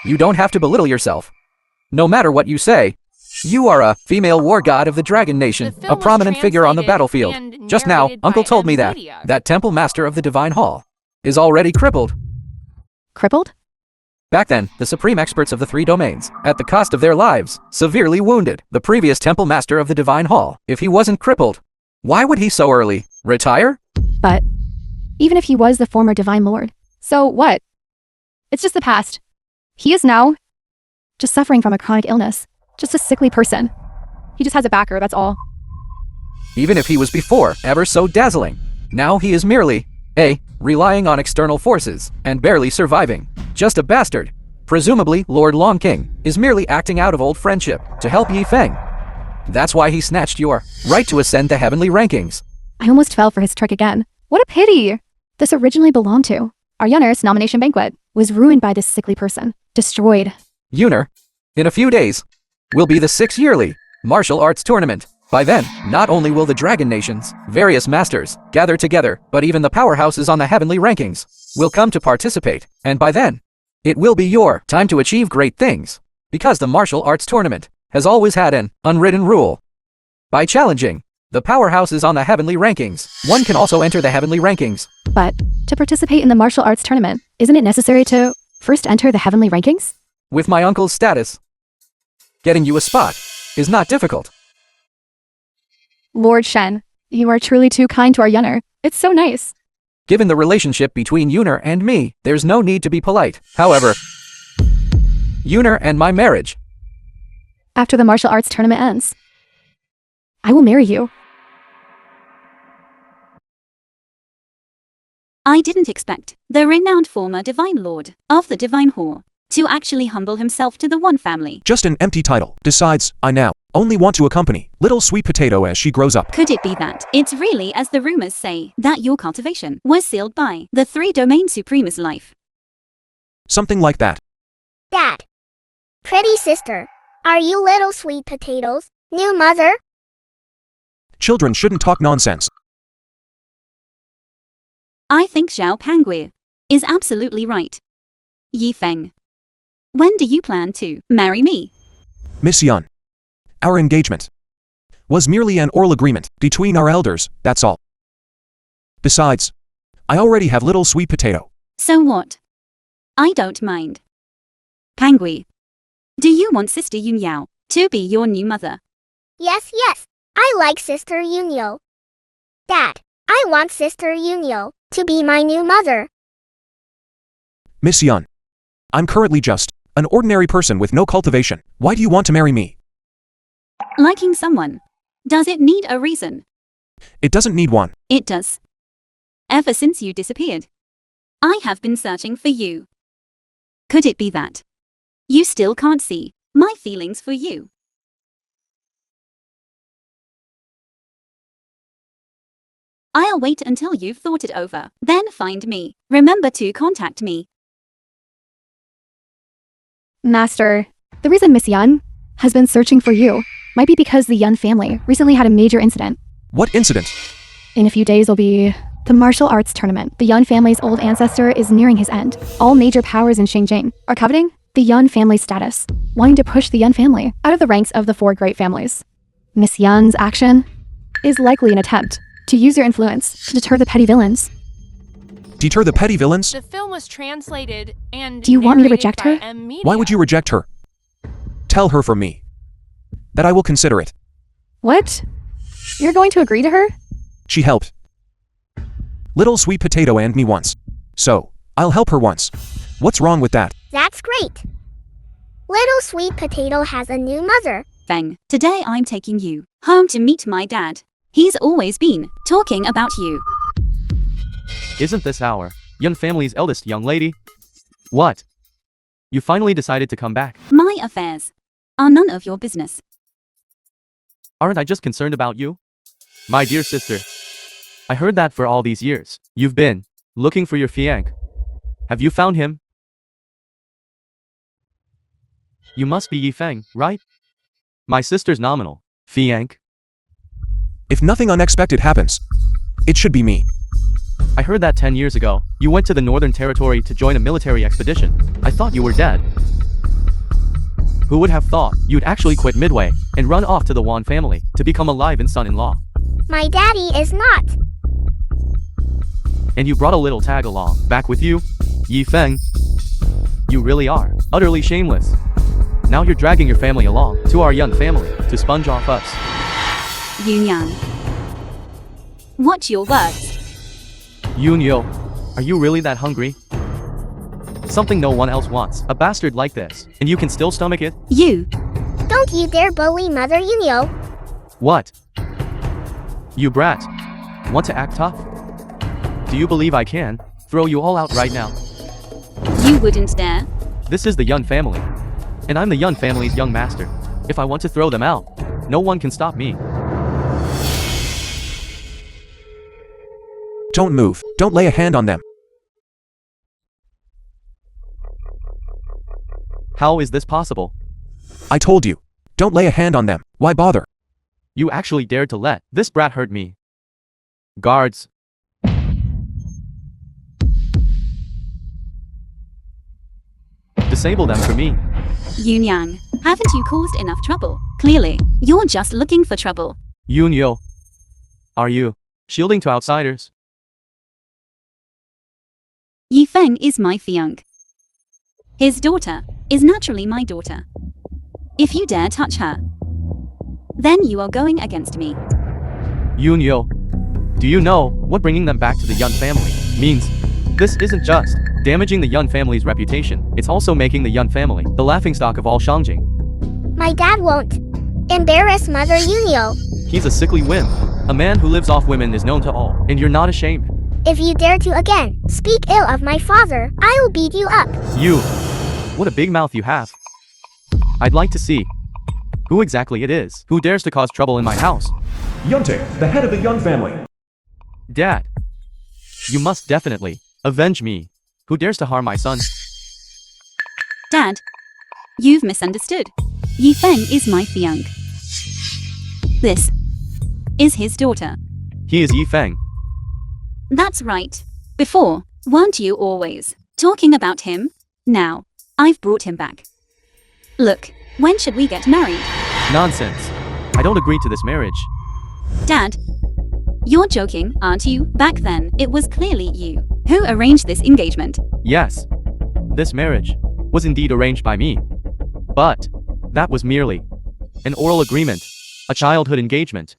E: you don't have to belittle yourself. No matter what you say, you are a female war god of the Dragon Nation,
F: The film
E: a
F: was
E: prominent figure on the
F: translated
E: battlefield.
F: and
E: Just now,
F: narrated by
E: Uncle told me that
F: Nvidia.
E: that Temple Master of the Divine Hall is already crippled.
B: Crippled?
E: Back then, the supreme experts of the three domains, at the cost of their lives, severely wounded the previous Temple Master of the Divine Hall. If he wasn't crippled, why would he so early retire?
B: But even if he was the former Divine Lord, so what? It's just the past. He is now just suffering from a chronic illness. Just a sickly person. He just has a backer, that's all.
E: Even if he was before ever so dazzling, now he is merely relying on external forces and barely surviving. Just a bastard. Presumably, Lord Longking is merely acting out of old friendship to help Yifeng. That's why he snatched your right to ascend the heavenly rankings.
B: I almost fell for his trick again. What a pity! This originally belonged to our Yunner's nomination banquet was ruined by this sickly person. Destroyed.
E: Yunner, in a few days, will be the 6th yearly martial arts tournament. By then, not only will the Dragon Nations, various masters, gather together, but even the powerhouses on the heavenly rankings will come to participate. And by then, it will be your time to achieve great things. Because the martial arts tournament has always had an unwritten rule. By challenging the powerhouses on the heavenly rankings, one can also enter the heavenly rankings.
B: But to participate in the martial arts tournament, isn't it necessary to first enter the heavenly rankings?
E: With my uncle's status, getting you a spot is not difficult.
B: Lord Shen, you are truly too kind to our Yunner. It's so nice.
E: Given the relationship between Yunner and me, there's no need to be polite. However, Yunner and my marriage.
B: After the martial arts tournament ends, I will marry you.
G: I didn't expect the renowned former Divine Lord of the Divine Hall to actually humble himself to the One family.
D: Just an empty title. Besides, I now only want to accompany little sweet potato as she grows up.
G: Could it be that it's really, as the rumors say, that your cultivation was sealed by the three-domain suprema's life?
D: Something like that.
C: Dad. Pretty sister. Are you little sweet potatoes, new mother?
D: Children shouldn't talk nonsense.
G: I think Xiao Pangui is absolutely right. Yifeng, when do you plan to marry me?
D: Miss Yun. Our engagement was merely an oral agreement between our elders, that's all. Besides, I already have little sweet potato.
G: So what? I don't mind. Pangui, do you want Sister Yun Yao to be your new mother?
C: Yes, yes. I like Sister Yunyo. Dad, I want Sister Yunyo to be my new mother.
D: Miss Yun. I'm currently just an ordinary person with no cultivation. Why do you want to marry me?
G: Liking someone, does it need a reason?
D: It doesn't need one.
G: It does. Ever since you disappeared, I have been searching for you. Could it be that you still can't see my feelings for you? I'll wait until you've thought it over, then find me. Remember to contact me.
B: Master, the reason Miss Yun has been searching for you might be because the Yun family recently had a major incident.
D: What incident?
B: In a few days will be the martial arts tournament. The Yun family's old ancestor is nearing his end. All major powers in Xinjiang are coveting the Yun family status, wanting to push the Yun family out of the ranks of the four great families. Miss Yun's action is likely an attempt to use your influence to deter the petty villains.
D: Deter the petty villains?
F: The film was translated and
B: Do you want me to
F: narrated
B: reject
F: by
B: her?
F: M Media.
D: Why would you reject her? Tell her for me that I will consider it.
B: What? You're going to agree to her?
D: She helped little sweet potato and me once. So, I'll help her once. What's wrong with that?
C: That's great. Little sweet potato has a new mother.
G: Feng, today I'm taking you home to meet my dad. He's always been talking about you.
A: Isn't this our Yun family's eldest young lady? What? You finally decided to come back.
G: My affairs are none of your business.
A: Aren't I just concerned about you? My dear sister, I heard that for all these years, you've been looking for your fiancé. Have you found him? You must be Yifeng, right? My sister's nominal fiancé.
D: If nothing unexpected happens, it should be me.
A: I heard that 10 years ago, you went to the Northern Territory to join a military expedition. I thought you were dead. Who would have thought you'd actually quit midway and run off to the Wan family to become a live-in son-in-law?
C: My daddy is not.
A: And you brought a little tag along, back with you? Yifeng. You really are utterly shameless. Now you're dragging your family along to our Yun family to sponge off us.
G: Yunyang. Watch your words.
A: Yunyo, are you really that hungry? Something no one else wants, a bastard like this, and you can still stomach it?
G: You.
C: Don't you dare bully Mother Yunyo.
A: What? You brat. Want to act tough? Do you believe I can throw you all out right now?
G: You wouldn't dare.
A: This is the Yun family, and I'm the Yun family's young master. If I want to throw them out, no one can stop me.
D: Don't move. Don't lay a hand on them.
A: How is this possible?
D: I told you. Don't lay a hand on them. Why bother?
A: You actually dared to let this brat hurt me. Guards. Disable them for me.
G: Yunyang, haven't you caused enough trouble? Clearly, you're just looking for trouble.
A: Yunyo. Are you shielding to outsiders?
G: Yifeng is my fiancé. His daughter is naturally my daughter. If you dare touch her, then you are going against me.
A: Yunyo. Do you know what bringing them back to the Yun family means? This isn't just damaging the Yun family's reputation, it's also making the Yun family the laughingstock of all Shangjing.
C: My dad won't embarrass Mother Yunyo.
A: He's a sickly wimp. A man who lives off women is known to all, and you're not ashamed.
C: If you dare to again speak ill of my father, I'll beat you up.
A: You. What a big mouth you have. I'd like to see who exactly it is who dares to cause trouble in my house.
D: Yunting, the head of the Yun family.
A: Dad. You must definitely avenge me. Who dares to harm my son?
G: Dad, You've misunderstood. Yi Feng is my fiancé. This is his daughter.
A: He is Yi Feng.
G: That's right. Before, weren't you always talking about him? Now, I've brought him back. Look, when should we get married?
A: Nonsense. I don't agree to this marriage.
G: Dad, you're joking, aren't you? Back then, it was clearly you who arranged this engagement.
A: Yes. This marriage was indeed arranged by me. But that was merely an oral agreement, a childhood engagement.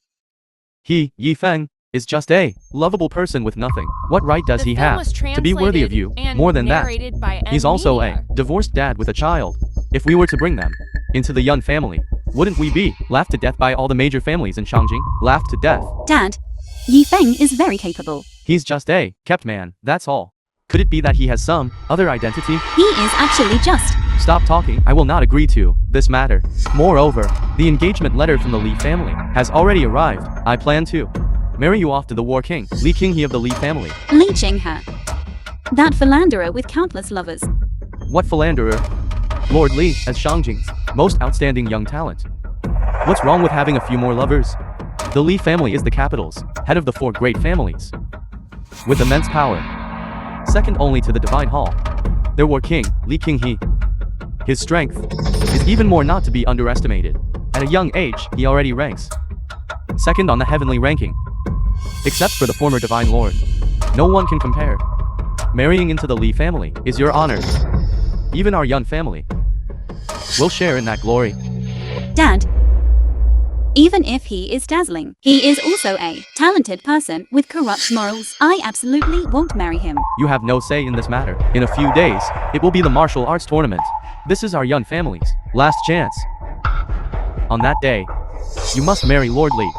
A: He, Yi Feng, is just a lovable person with nothing. What right does
F: The
A: he
F: film
A: have
F: was
A: to be worthy of you?
F: translated and
A: More than that,
F: narrated by
A: he's also a
F: Media.
A: divorced dad with a child. If we were to bring them into the Yun family, wouldn't we be laughed to death by all the major families in Shangjing? Laughed to death.
G: Dad, Yi Feng is very capable.
A: He's just a kept man, that's all. Could it be that he has some other identity?
G: He is actually just.
A: Stop talking. I will not agree to this matter. Moreover, the engagement letter from the Lee family has already arrived. I plan to marry you off to the War King, Lee Chingi of the Lee family.
G: Lee Chinghe. That philanderer with countless lovers.
A: What philanderer? Lord Lee, as Shangjing's most outstanding young talent. What's wrong with having a few more lovers? The Lee family is the capital's head of the 4 great families, with immense power, second only to the Divine Hall. Their War King, Lee Chingi. His strength is even more not to be underestimated. At a young age, he already ranks second on the heavenly ranking. Except for the former Divine Lord, no one can compare. Marrying into the Lee family is your honor. Even our Yun family will share in that glory.
G: Dad, even if he is dazzling, he is also a talented person with corrupt morals. I absolutely won't marry him.
A: You have no say in this matter. In a few days, it will be the martial arts tournament. This is our Yun family's last chance. On that day, you must marry Lord Lee.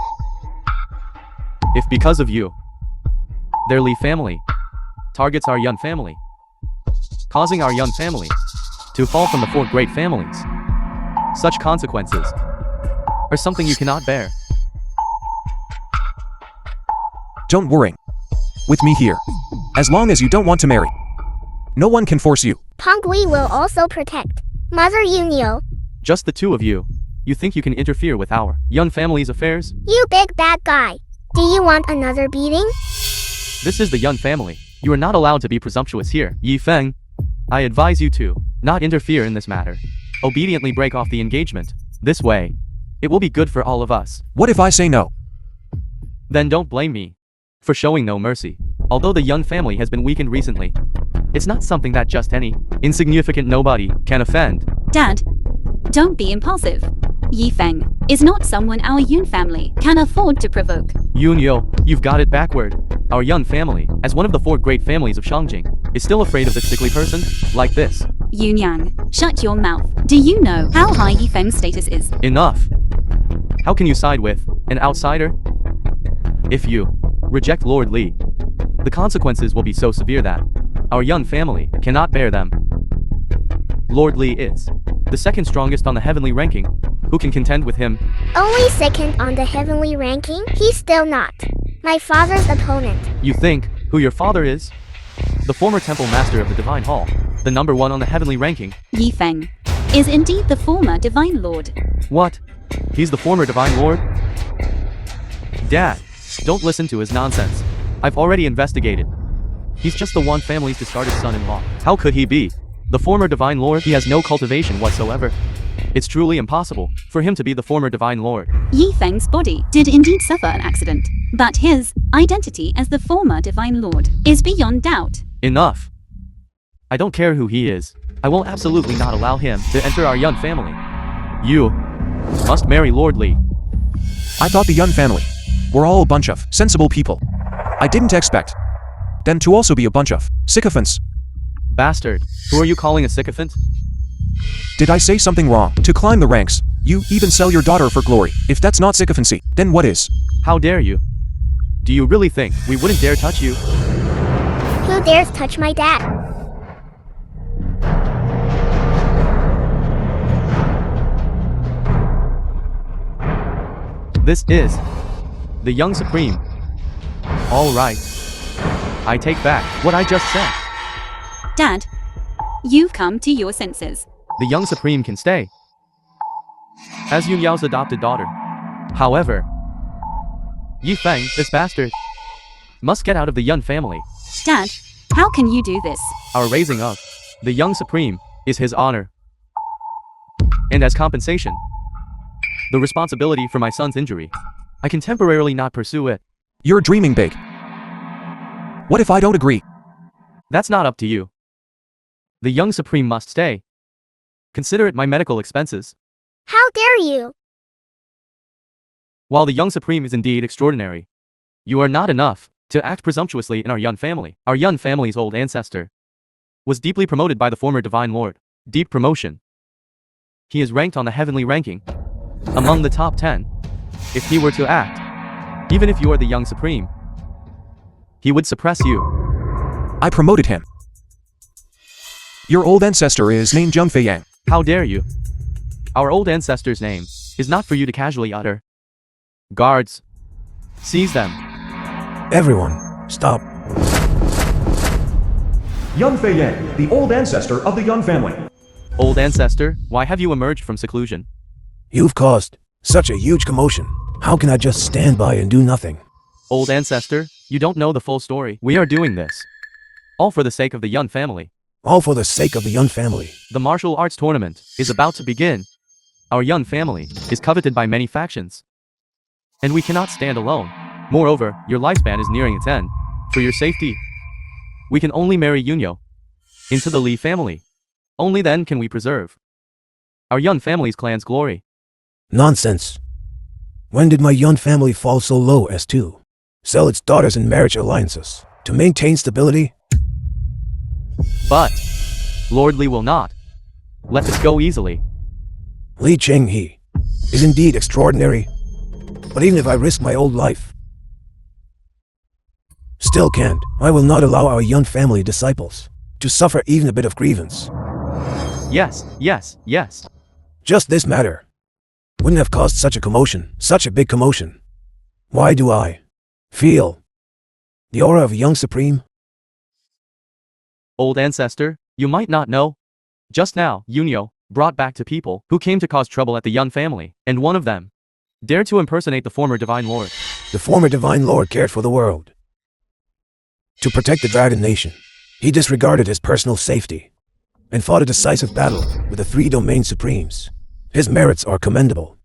A: If because of you, their Lee family targets our Yun family, causing our Yun family to fall from the 4 great families, such consequences are something you cannot bear.
D: Don't worry. With me here. As long as you don't want to marry, no one can force you.
C: Pongui will also protect Mother Yunyo.
A: Just the 2 of you. You think you can interfere with our Yun family's affairs?
C: You big bad guy. Do you want another beating?
A: This is the Yun family. You are not allowed to be presumptuous here. Yi Feng, I advise you to not interfere in this matter. Obediently break off the engagement. This way, it will be good for all of us.
D: What if I say no?
A: Then don't blame me for showing no mercy. Although the Yun family has been weakened recently, it's not something that just any insignificant nobody can offend.
G: Dad, don't be impulsive. Yi Feng is not someone our Yun family can afford to provoke.
A: Yunyo, you've got it backward. Our Yun family, as one of the 4 great families of Shangjing, is still afraid of the sickly person like this.
G: Yun Yang, shut your mouth. Do you know how high Yi Feng's status is?
A: Enough. How can you side with an outsider? If you reject Lord Lee, the consequences will be so severe that our Yun family cannot bear them. Lord Lee is the 2nd strongest on the heavenly ranking. Who can contend with him?
C: Only second on the heavenly ranking? He's still not my father's opponent.
A: You think who your father is? The former temple master of the Divine Hall, the number 1 on the heavenly ranking.
G: Yi Feng is indeed the former Divine Lord.
A: What? He's the former Divine Lord? Dad, don't listen to his nonsense. I've already investigated. He's just the Wan family's discarded son-in-law. How could he be the former Divine Lord? He has no cultivation whatsoever. It's truly impossible for him to be the former Divine Lord.
G: Yi Feng's body did indeed suffer an accident, but his identity as the former Divine Lord is beyond doubt.
A: Enough. I don't care who he is. I will absolutely not allow him to enter our Yun family. You must marry Lord Lee.
D: I thought the Yun family were all a bunch of sensible people. I didn't expect them to also be a bunch of sycophants.
A: Bastard, who are you calling a sycophant?
D: Did I say something wrong? To climb the ranks, you even sell your daughter for glory. If that's not sycophancy, then what is?
A: How dare you? Do you really think we wouldn't dare touch you?
C: Who dares touch my dad?
A: This is the young supreme. All right. I take back what I just said.
G: Dad, you've come to your senses.
A: the young supreme can stay as Yun Yao's adopted daughter. However, Yi Feng, this bastard, must get out of the Yun family.
G: Dad, how can you do this?
A: Our raising of the young supreme is his honor. And as compensation, the responsibility for my son's injury, I can temporarily not pursue it.
D: You're dreaming big. What if I don't agree?
A: That's not up to you. The young supreme must stay. Consider it my medical expenses.
C: How dare you?
A: While the young supreme is indeed extraordinary, you are not enough to act presumptuously in our Yun family. Our Yun family's old ancestor was deeply promoted by the former Divine Lord. Deep promotion. He is ranked on the heavenly ranking among the top 10. If he were to act, even if you are the young supreme, he would suppress you.
D: I promoted him. Your old ancestor is named Zheng Feiyang.
A: How dare you? Our old ancestor's name is not for you to casually utter. Guards, seize them.
H: Everyone, stop.
D: Yun Feiyang, the old ancestor of the Yun family.
A: Old ancestor, why have you emerged from seclusion?
H: You've caused such a huge commotion. How can I just stand by and do nothing?
A: Old ancestor, you don't know the full story. We are doing this all for the sake of the Yun family.
H: All for the sake of the Yun family.
A: The martial arts tournament is about to begin. Our Yun family is coveted by many factions, and we cannot stand alone. Moreover, your lifespan is nearing its end. For your safety, we can only marry Yunyo into the Lee family. Only then can we preserve our Yun family's clan's glory.
H: Nonsense. When did my Yun family fall so low as to sell its daughters in marriage alliances to maintain stability?
A: But Lord Lee will not let this go easily.
H: Lee Chingi is indeed extraordinary, but even if I risk my old life, still can't. I will not allow our Yun family disciples to suffer even a bit of grievance.
A: Yes, yes, yes.
H: Just this matter wouldn't have caused such a commotion, such a big commotion. Why do I feel the aura of a young supreme?
A: Old ancestor, you might not know. Just now, Yunyo brought back to people who came to cause trouble at the Yun family, and one of them dared to impersonate the former Divine Lord.
H: The former Divine Lord cared for the world. To protect the Dragon Nation, he disregarded his personal safety and fought a decisive battle with the 3 Domain Supremes. His merits are commendable,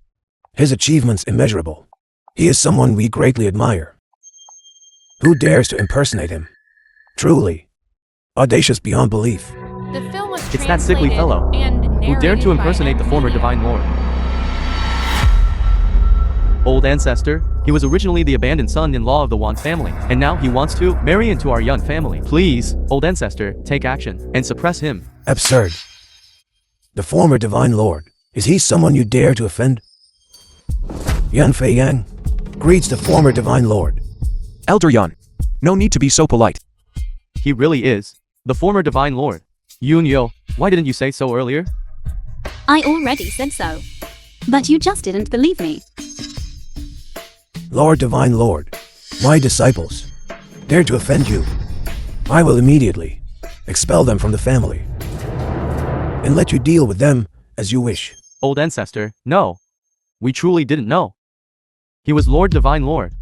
H: his achievements immeasurable. He is someone we greatly admire. Who dares to impersonate him? Truly audacious beyond belief.
F: The film was
A: It's that sickly
F: translated
A: fellow
F: and
A: who dared to
F: narrated by
A: impersonate the former
F: Enlightenment.
A: Divine Lord. Old ancestor, he was originally the abandoned son-in-law of the Wan family, and now he wants to marry into our Yun family. Please, old ancestor, take action and suppress him.
H: Absurd. The former Divine Lord, is he someone you dare to offend? Yun Feiyang greets the former Divine Lord.
D: Elder Yun, no need to be so polite.
A: He really is the former Divine Lord. Yunyo, why didn't you say so earlier?
G: I already said so. But you just didn't believe me.
H: Lord Divine Lord, my disciples dare to offend you. I will immediately expel them from the family and let you deal with them as you wish.
A: Old ancestor, no. We truly didn't know. He was Lord Divine Lord.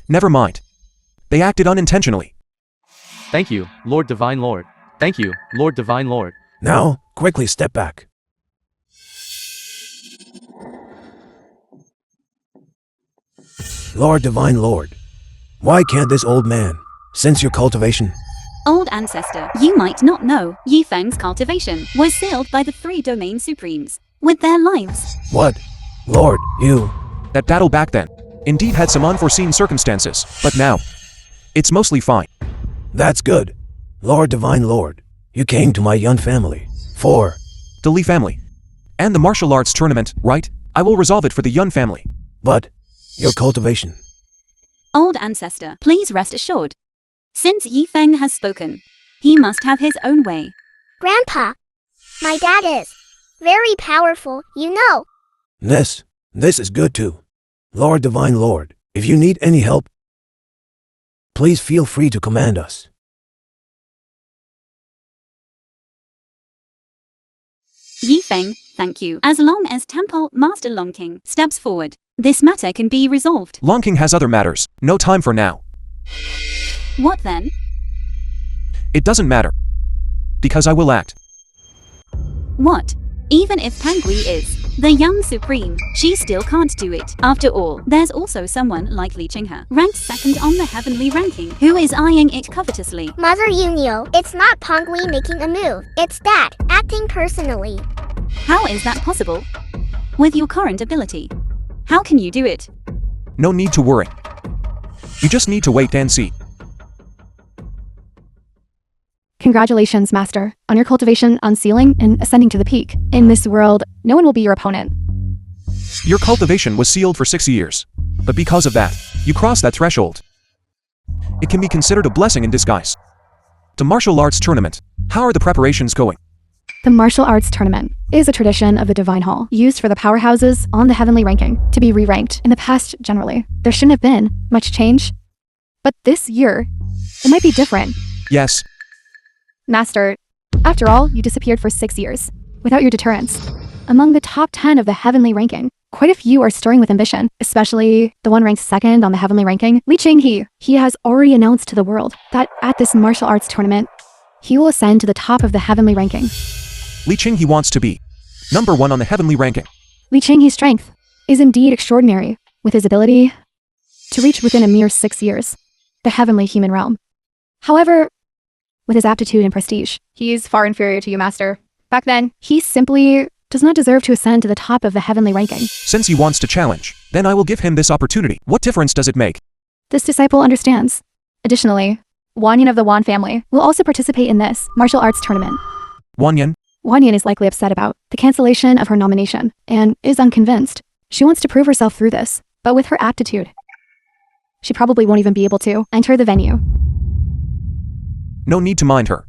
D: Never mind. They acted unintentionally.
A: Thank you, Lord Divine Lord. Thank you, Lord Divine Lord.
H: Now, quickly step back. Lord Divine Lord, why can't this old man sense your cultivation?
G: Old ancestor, you might not know, Yi Feng's cultivation was sealed by the 3 Domain Supremes with their lives.
H: What? Lord, you...
D: That battle back then indeed had some unforeseen circumstances, but now it's mostly fine.
H: That's good. Lord Divine Lord, you came to my Yun family for...
D: The Lee family. And the martial arts tournament, right? I will resolve it for the Yun family.
H: But your cultivation...
G: Old ancestor, please rest assured. Since Yi Feng has spoken, he must have his own way.
C: Grandpa, my dad is very powerful, you know.
H: This is good too. Lord Divine Lord, if you need any help, please feel free to command us.
G: Yifeng, thank you. As long as Temple Master Longking steps forward, this matter can be resolved.
D: Longking has other matters. No time for now.
G: What then?
D: It doesn't matter. Because I will act.
G: What? Even if Pangui is the young supreme, she still can't do it. After all, there's also someone like Lee Chingi, ranked second on the heavenly ranking, who is eyeing it covetously.
C: Mother Yunyo, it's not Pongui making a move. It's Dad, acting personally.
G: How is that possible? With your current ability, how can you do it?
D: No need to worry. You just need to wait and see.
B: Congratulations, Master, on your cultivation, unsealing, and ascending to the peak. In this world, no one will be your opponent.
D: Your cultivation was sealed for 6 years. But because of that, you crossed that threshold. It can be considered a blessing in disguise. The martial arts tournament. How are the preparations going?
B: The martial arts tournament is a tradition of the Divine Hall, used for the powerhouses on the heavenly ranking to be re-ranked. In the past, generally, there shouldn't have been much change. But this year, it might be different.
D: Yes.
B: Master, after all, you disappeared for 6 years, without your deterrence. Among the top 10 of the heavenly ranking, quite a few are stirring with ambition, especially the one ranked second on the heavenly ranking, Lee Chingi. He has already announced to the world that at this martial arts tournament, he will ascend to the top of the heavenly ranking.
D: Lee Chingi wants to be number 1 on the heavenly ranking.
B: Lee Chingi's strength is indeed extraordinary, with his ability to reach within a mere 6 years, the heavenly human realm. However, with his aptitude and prestige, he is far inferior to you, Master. Back then, he simply does not deserve to ascend to the top of the heavenly ranking.
D: Since he wants to challenge, then I will give him this opportunity. What difference does it make?
B: This disciple understands. Additionally, Wanyan of the Wan family will also participate in this martial arts tournament.
D: Wanyan?
B: Wanyan is likely upset about the cancellation of her nomination and is unconvinced. She wants to prove herself through this, but with her aptitude, she probably won't even be able to enter the venue.
D: No need to mind her.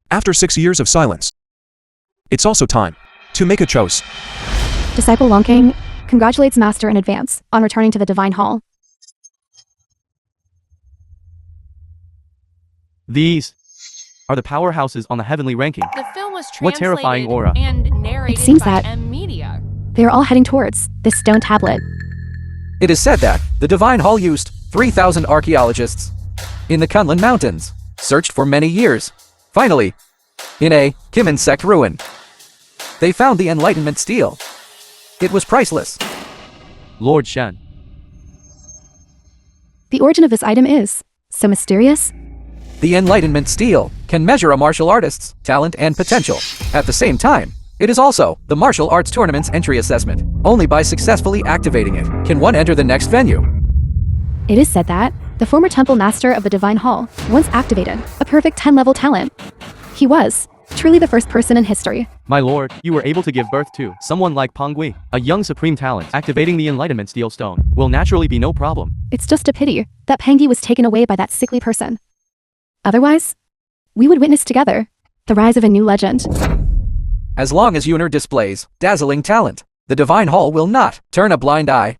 D: After 6 years of silence, it's also time to make a choice.
B: Disciple Longking congratulates Master in advance on returning to the Divine Hall.
A: These are the powerhouses on the heavenly ranking.
F: The film was
A: What terrifying
F: translated
A: aura.
F: and narrated
B: It seems
F: by
B: that-
F: M Media.
B: They are all heading towards this stone tablet.
E: It is said that the Divine Hall used 3,000 archaeologists in the Kunlun Mountains, searched for many years. Finally, in a Kimin sect ruin, they found the Enlightenment stele. It was priceless.
A: Lord Shen.
B: The origin of this item is so mysterious.
E: The Enlightenment stele can measure a martial artist's talent and potential. At the same time, it is also the martial arts tournament's entry assessment. Only by successfully activating it can one enter the next venue.
B: It is said that the former temple master of the Divine Hall once activated a perfect 10-level talent. He was truly the first person in history.
A: My lord, you were able to give birth to someone like Pongui, a young supreme talent. Activating the Enlightenment steel stone will naturally be no problem.
B: It's just a pity that Pangi was taken away by that sickly person. Otherwise, we would witness together the rise of a new legend.
E: As long as Yuner displays dazzling talent, the Divine Hall will not turn a blind eye.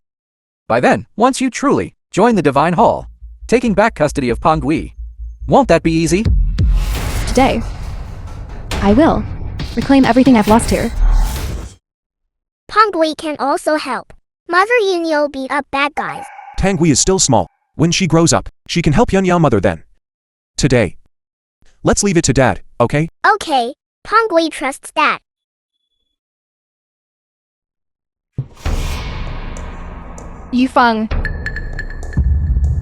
E: By then, once you truly join the Divine Hall, taking back custody of Pongui, won't that be easy?
B: Today, I will reclaim everything I've lost here.
C: Pongui can also help Mother Yunyo beat up bad guys.
D: Tangui is still small. When she grows up, she can help Yunya mother then. Today, let's leave it to Dad, okay?
C: Okay, Pongui trusts Dad.
B: Yufeng,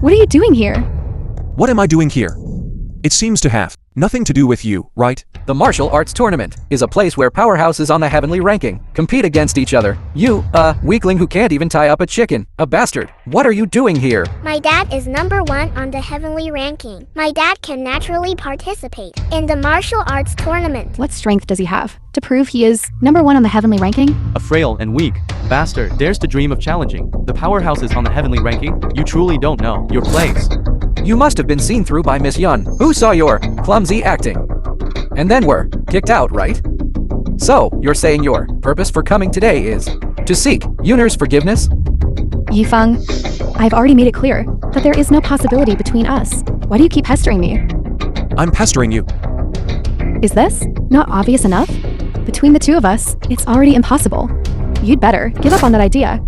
B: what are you doing here?
D: What am I doing here? It seems to have nothing to do with you, right?
E: The martial arts tournament is a place where powerhouses on the heavenly ranking compete against each other. You, weakling who can't even tie up a chicken, a bastard. What are you doing here?
C: My dad is number 1 on the heavenly ranking. My dad can naturally participate in the martial arts tournament.
B: What strength does he have to prove he is number 1 on the heavenly ranking?
A: A frail and weak bastard dares to dream of challenging the powerhouses on the heavenly ranking. You truly don't know your place.
E: You must have been seen through by Miss Yun, who saw your clumsy acting, and then were kicked out, right? So, you're saying your purpose for coming today is to seek Yuner's forgiveness?
B: Yifeng, I've already made it clear that there is no possibility between us. Why do you keep pestering me?
D: I'm pestering you.
B: Is this not obvious enough? Between the two of us, it's already impossible. You'd better give up on that idea.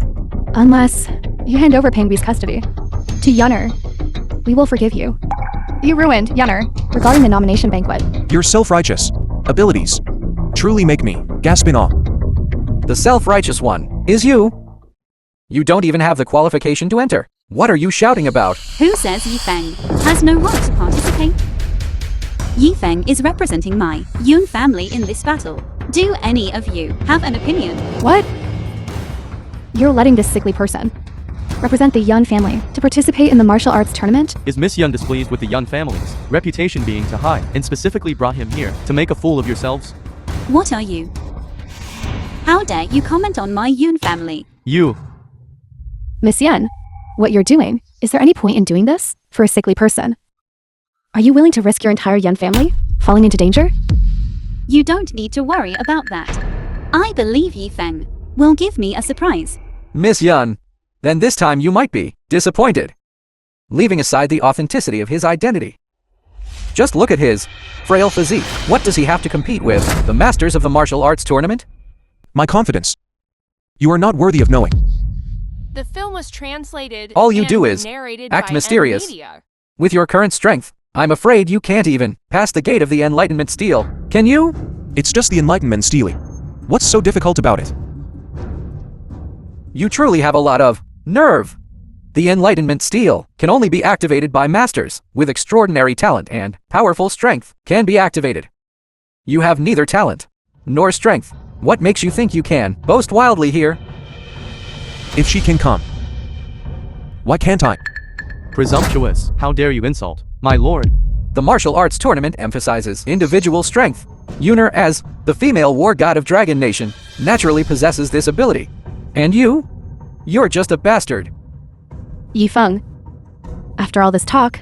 B: Unless you hand over Pangbi's custody to Yunner. We will forgive you. You ruined Yunner regarding the nomination banquet.
D: Your self-righteous abilities truly make me gasp in awe.
E: The self-righteous one is you. You don't even have the qualification to enter. What are you shouting about?
G: Who says Yifeng has no right to participate? Yifeng is representing my Yun family in this battle. Do any of you have an opinion?
B: What? You're letting this sickly person represent the Yun family to participate in the martial arts tournament?
A: Is Miss Yun displeased with the Yun family's reputation being too high and specifically brought him here to make a fool of yourselves?
G: What are you? How dare you comment on my Yun family?
A: You.
B: Miss Yun, what you're doing, is there any point in doing this for a sickly person? Are you willing to risk your entire Yun family falling into danger?
G: You don't need to worry about that. I believe Yifeng will give me a surprise.
E: Miss Yun, then this time you might be disappointed. Leaving aside the authenticity of his identity. Just look at his frail physique. What does he have to compete with? The masters of the martial arts tournament?
D: My confidence. You are not worthy of knowing.
F: The film was translated.
E: All you
F: and
E: do is
F: narrated
E: act
F: by
E: mysterious.
F: Media.
E: With your current strength, I'm afraid you can't even pass the gate of the Enlightenment steel. Can you?
D: It's just the Enlightenment steely. What's so difficult about it?
E: You truly have a lot of nerve. The Enlightenment steel can only be activated by masters with extraordinary talent, and powerful strength can be activated. You have neither talent nor strength. What makes you think you can boast wildly here?
D: If she can come, why can't I?
A: Presumptuous. How dare you insult my lord?
E: The martial arts tournament emphasizes individual strength. Yunner, as the female war god of Dragon Nation, naturally possesses this ability. And you're just a bastard.
B: Yifeng, after all this talk,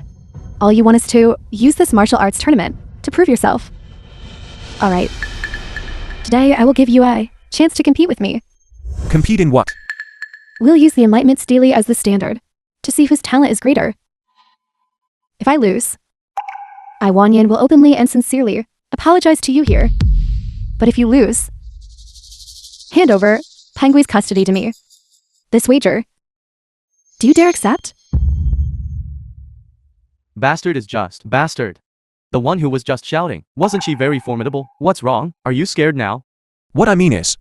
B: all you want is to use this martial arts tournament to prove yourself. Alright. Today I will give you a chance to compete with me.
D: Compete in what?
B: We'll use the Enlightenment Steely as the standard to see whose talent is greater. If I lose, I, Wanyan, will openly and sincerely apologize to you here. But if you lose, hand over Pangbi's custody to me. This wager, do you dare accept?
A: Bastard is just bastard. The one who was just shouting. Wasn't she very formidable? What's wrong? Are you scared now?
D: What I mean is,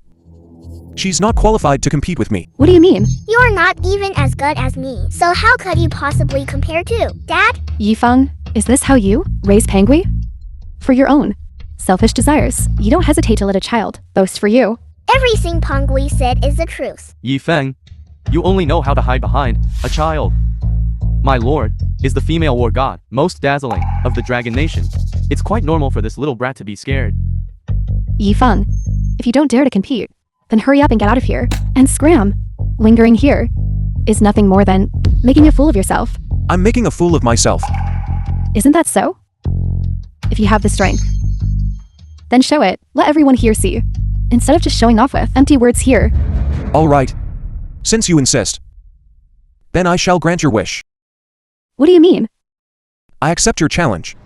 D: she's not qualified to compete with me.
B: What do you mean?
C: You're not even as good as me, so how could you possibly compare to? Dad?
B: Yifeng, is this how you raise Pangbi? For your own selfish desires, you don't hesitate to let a child boast for you.
C: Everything Pangui said is the truth.
A: Yifeng, you only know how to hide behind a child. My lord is the female war god, most dazzling of the Dragon Nation. It's quite normal for this little brat to be scared.
B: Yifeng, if you don't dare to compete, then hurry up and get out of here, and scram. Lingering here is nothing more than making a fool of yourself.
D: I'm making a fool of myself.
B: Isn't that so? If you have the strength, then show it. Let everyone here see, instead of just showing off with empty words here.
D: All right. Since you insist, then I shall grant your wish.
B: What do you mean?
D: I accept your challenge.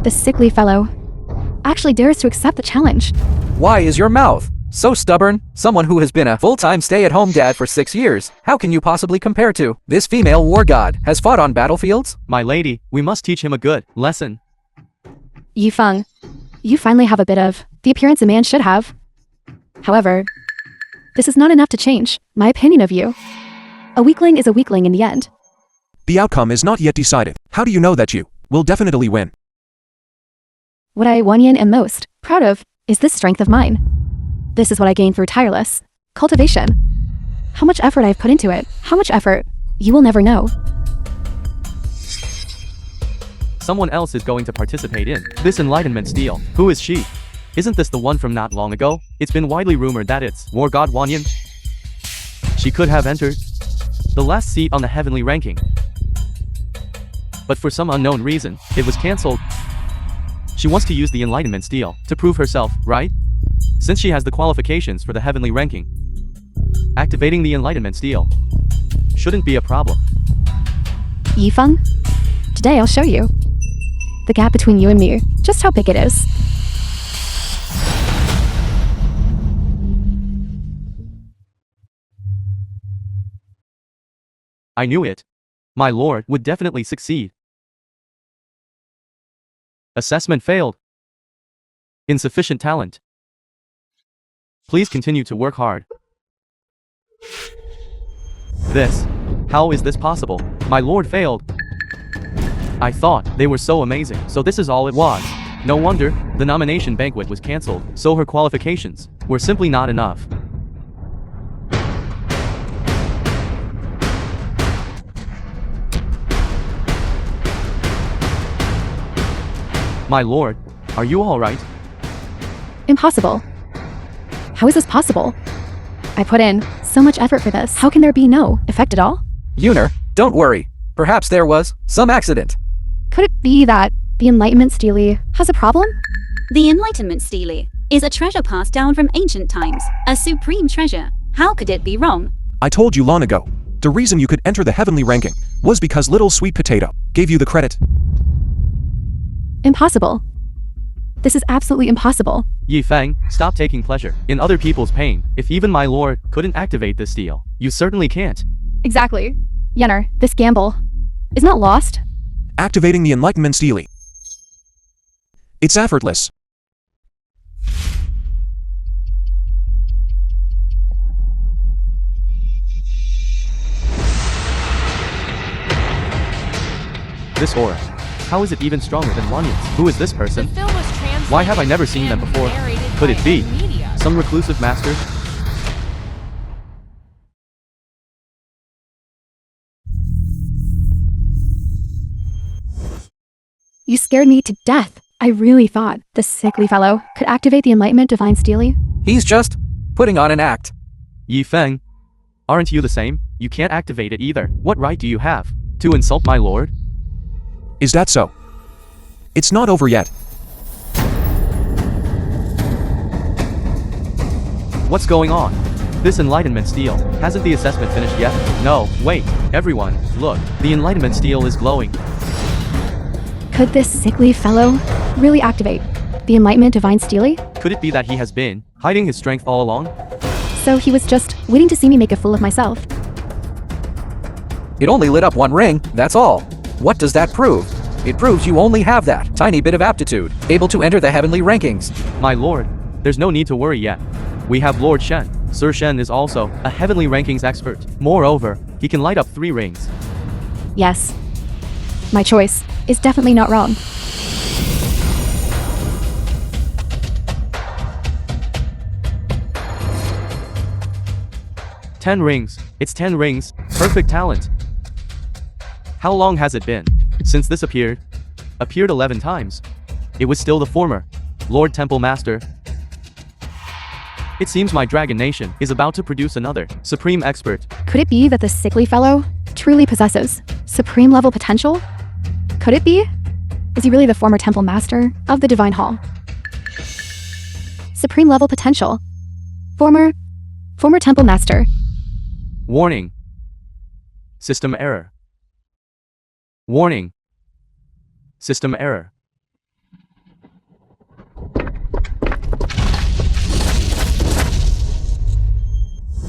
B: The sickly fellow actually dares to accept the challenge.
E: Why is your mouth so stubborn? Someone who has been a full-time stay-at-home dad for 6 years. How can you possibly compare to? This female war god has fought on battlefields?
A: My lady, we must teach him a good lesson.
B: Yifeng, you finally have a bit of the appearance a man should have. However, this is not enough to change my opinion of you. A weakling is a weakling in the end.
D: The outcome is not yet decided. How do you know that you will definitely win?
B: What I, Wanyan, am most proud of is this strength of mine. This is what I gained through tireless cultivation. How much effort I've put into it, how much effort, you will never know.
A: Someone else is going to participate in this Enlightenment steal. Who is she? Isn't this the one from not long ago? It's been widely rumored that it's War God Wanyan. She could have entered the last seat on the heavenly ranking, but for some unknown reason, it was cancelled. She wants to use the Enlightenment steal to prove herself, right? Since she has the qualifications for the heavenly ranking, activating the Enlightenment steal shouldn't be a problem.
B: Yifeng, today I'll show you the gap between you and me, just how big it is.
A: I knew it. My lord would definitely succeed. Assessment failed. Insufficient talent. Please continue to work hard. This. How is this possible? My lord failed. I thought they were so amazing, so this is all it was. No wonder the nomination banquet was cancelled, so her qualifications were simply not enough. My lord, are you all right?
B: Impossible. How is this possible? I put in so much effort for this. How can there be no effect at all?
E: Yuner, don't worry. Perhaps there was some accident.
B: Could it be that the Enlightenment Steely has a problem?
G: The Enlightenment Steely is a treasure passed down from ancient times, a supreme treasure. How could it be wrong?
D: I told you long ago. The reason you could enter the heavenly ranking was because little sweet potato gave you the credit.
B: Impossible. This is absolutely impossible.
A: Yi Feng, stop taking pleasure in other people's pain. If even my lord couldn't activate this deal, you certainly can't.
B: Exactly. Yenner, this gamble is not lost.
D: Activating the Enlightenment Steely. It's effortless.
A: This aura. How is it even stronger than Wanyan's? Who is this
F: The
A: person?
F: film was translated.
A: Why have I never seen them
F: and
A: before?
F: narrated
A: Could
F: by
A: it be
F: media.
A: some reclusive master?
B: You scared me to death. I really thought this sickly fellow could activate the Enlightenment Divine Steely.
E: He's just putting on an act.
A: Yi Feng, aren't you the same? You can't activate it either. What right do you have to insult my lord?
D: Is that so? It's not over yet.
A: What's going on? This Enlightenment steel, hasn't the assessment finished yet? No, wait, everyone, look, the Enlightenment steel is glowing.
B: Could this sickly fellow really activate the Enlightenment Divine Steely?
A: Could it be that he has been hiding his strength all along?
B: So he was just waiting to see me make a fool of myself.
E: It only lit up one ring, that's all. What does that prove? It proves you only have that tiny bit of aptitude, able to enter the heavenly rankings.
A: My lord, there's no need to worry yet. We have Lord Shen. Sir Shen is also a heavenly rankings expert. Moreover, he can light up 3 rings.
B: Yes. My choice is definitely not wrong.
A: Ten rings. It's 10 rings. Perfect talent. How long has it been since this appeared? Appeared 11 times. It was still the former Lord Temple Master. It seems my Dragon Nation is about to produce another supreme expert.
B: Could it be that this sickly fellow truly possesses supreme level potential? Could it be? Is he really the former Temple Master of the Divine Hall? Supreme level potential. Former Temple Master.
A: Warning. System error. Warning. System error.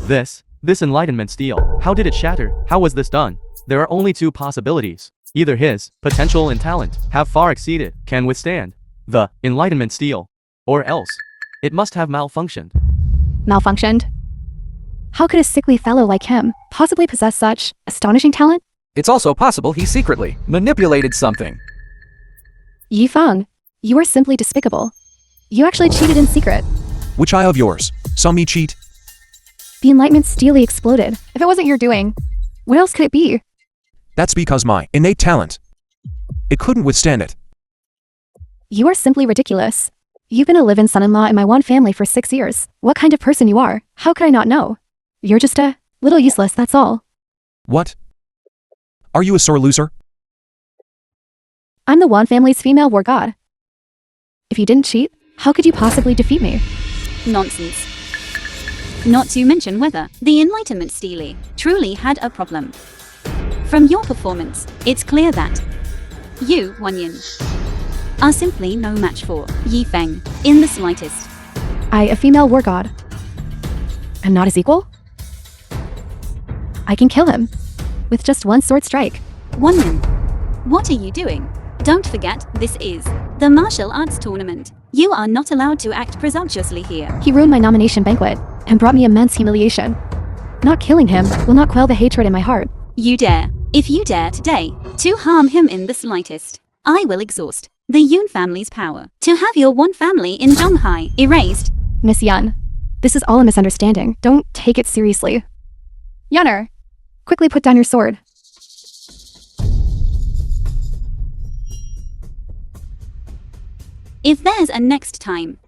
A: This Enlightenment steel, how did it shatter? How was this done? There are only 2 possibilities. Either his potential and talent have far exceeded, can withstand the Enlightenment steel, or else it must have malfunctioned.
B: Malfunctioned? How could a sickly fellow like him possibly possess such astonishing talent?
E: It's also possible he secretly manipulated something.
B: Yi Feng, you are simply despicable. You actually cheated in secret.
D: Which eye of yours saw me cheat?
B: The Enlightenment Steely exploded. If it wasn't your doing, what else could it be?
D: That's because my innate talent. It couldn't withstand it.
B: You are simply ridiculous. You've been a live-in son-in-law in my Wan family for 6 years. What kind of person you are? How could I not know? You're just a little useless, that's all.
D: What? Are you a sore loser?
B: I'm the Wan family's female war god. If you didn't cheat, how could you possibly defeat me?
G: Nonsense. Not to mention whether the Enlightenment Steely truly had a problem. From your performance, it's clear that you, Wanyan, are simply no match for Yi Feng in the slightest.
B: I, a female war god, am not his equal? I can kill him with just one sword strike.
G: Woman, what are you doing? Don't forget, this is the martial arts tournament. You are not allowed to act presumptuously here.
B: He ruined my nomination Banquet and brought me immense humiliation. Not killing him will not quell the hatred in my heart.
G: You dare. If you dare today to harm him in the slightest, I will exhaust the Yun family's power to have your one family in Zhonghai erased.
B: Miss Yun, this is all a misunderstanding. Don't take it seriously. Yunner, quickly put down your sword.
G: If there's a next time,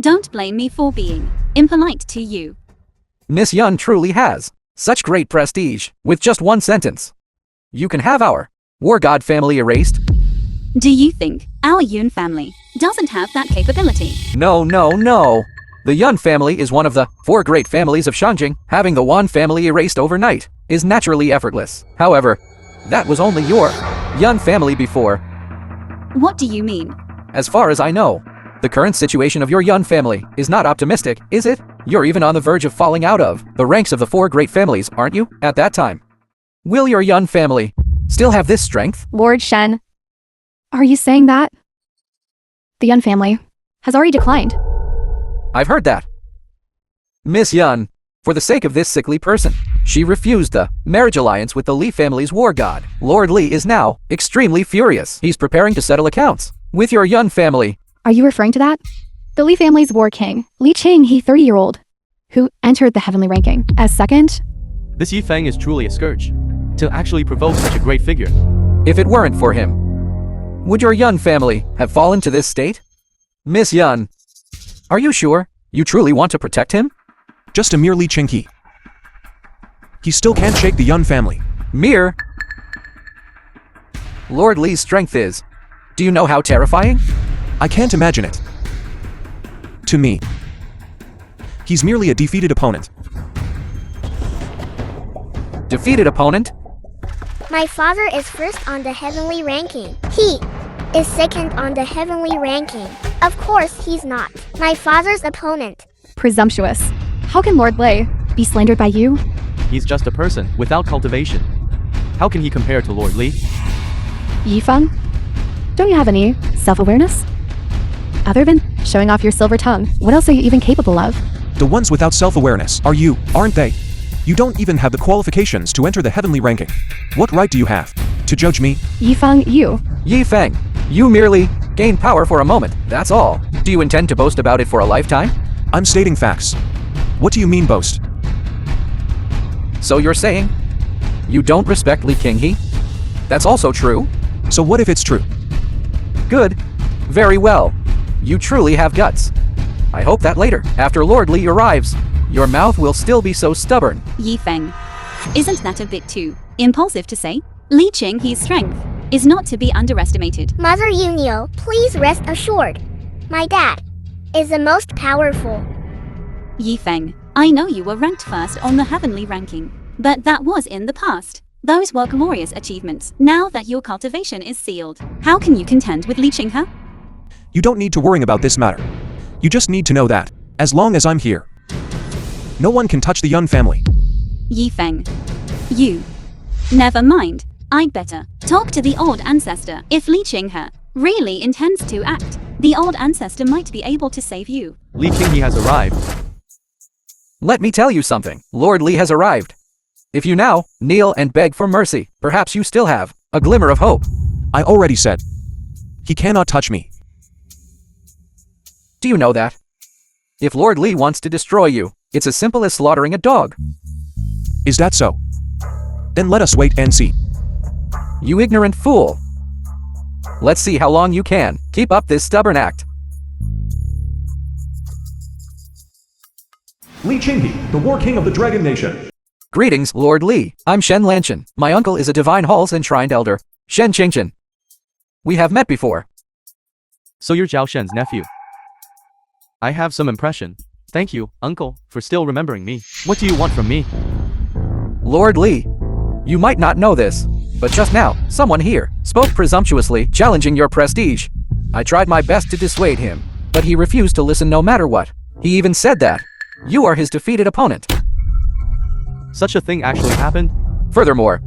G: don't blame me for being impolite to you.
E: Miss Yun truly has such great prestige with just one sentence. You can have our war god family erased.
G: Do you think our Yun family doesn't have that capability?
E: No. The Yun family is one of the 4 great families of Shangjing. Having the Wan family erased overnight is naturally effortless. However, that was only your Yun family before.
G: What do you mean?
E: As far as I know, the current situation of your Yun family is not optimistic, is it? You're even on the verge of falling out of the ranks of the 4 great families, aren't you, at that time? Will your Yun family still have this strength?
B: Lord Shen, are you saying that? The Yun family has already declined.
E: I've heard that. Miss Yun, for the sake of this sickly person, she refused the marriage alliance with the Lee family's war god. Lord Lee is now extremely furious. He's preparing to settle accounts with your Yun family.
B: Are you referring to that? The Lee family's war king, Lee Chingi, 30-year-old, who entered the heavenly ranking as second?
A: This Yi Feng is truly a scourge. To actually provoke such a great figure.
E: If it weren't for him, would your Yun family have fallen to this state? Miss Yun, are you sure you truly want to protect him?
D: Just a mere Lee Chingi. He still can't shake the Yun family.
E: Mere? Lord Lee's strength is. Do you know how terrifying?
D: I can't imagine it. To me, he's merely a defeated opponent.
E: Defeated opponent?
C: My father is first on the heavenly ranking. He is second on the heavenly ranking. Of course he's not my father's opponent.
B: Presumptuous. How can Lord Lei be slandered by you?
A: He's just a person without cultivation. How can he compare to Lord Lee?
B: Yi Feng, don't you have any self-awareness? Other than showing off your silver tongue, what else are you even capable of?
D: The ones without self-awareness are you, aren't they? You don't even have the qualifications to enter the heavenly ranking. What right do you have to judge me?
B: Yi Feng, you.
E: Yi Feng, you merely gained power for a moment, that's all. Do you intend to boast about it for a lifetime?
D: I'm stating facts. What do you mean boast?
E: So you're saying you don't respect Lee Chingi? That's also true.
D: So what if it's true?
E: Good. Very well. You truly have guts. I hope that later, after Lord Lee arrives, your mouth will still be so stubborn.
G: Yi Feng, isn't that a bit too impulsive to say? Li Qinghe's strength is not to be underestimated.
C: Mother Yunio, please rest assured. My dad is the most powerful.
G: Yi Feng, I know you were ranked first on the heavenly ranking, but that was in the past. Those were glorious achievements. Now that your cultivation is sealed, how can you contend with Li Qinghe?
D: You don't need to worry about this matter. You just need to know that, as long as I'm here, no one can touch the Yun family.
G: Yi Feng, you. Never mind. I'd better talk to the old ancestor. If Li Qinghe really intends to act, the old ancestor might be able to save you.
A: Lee Chingi has arrived.
E: Let me tell you something. Lord Lee has arrived. If you now kneel and beg for mercy, perhaps you still have a glimmer of hope.
D: I already said, he cannot touch me.
E: Do you know that? If Lord Lee wants to destroy you, it's as simple as slaughtering a dog.
D: Is that so? Then let us wait and see.
E: You ignorant fool. Let's see how long you can keep up this stubborn act.
D: Lee Chingi, the War King of the Dragon Nation.
E: Greetings, Lord Lee. I'm Shen Lanchen. My uncle is a divine hall's enshrined elder, Shen Qingchen. We have met before.
A: So you're Zhao Shen's nephew. I have some impression. Thank you, uncle, for still remembering me. What do you want from me?
E: Lord Lee, you might not know this, but just now, someone here spoke presumptuously, challenging your prestige. I tried my best to dissuade him, but he refused to listen no matter what. He even said that you are his defeated opponent.
A: Such a thing actually happened?
E: Furthermore,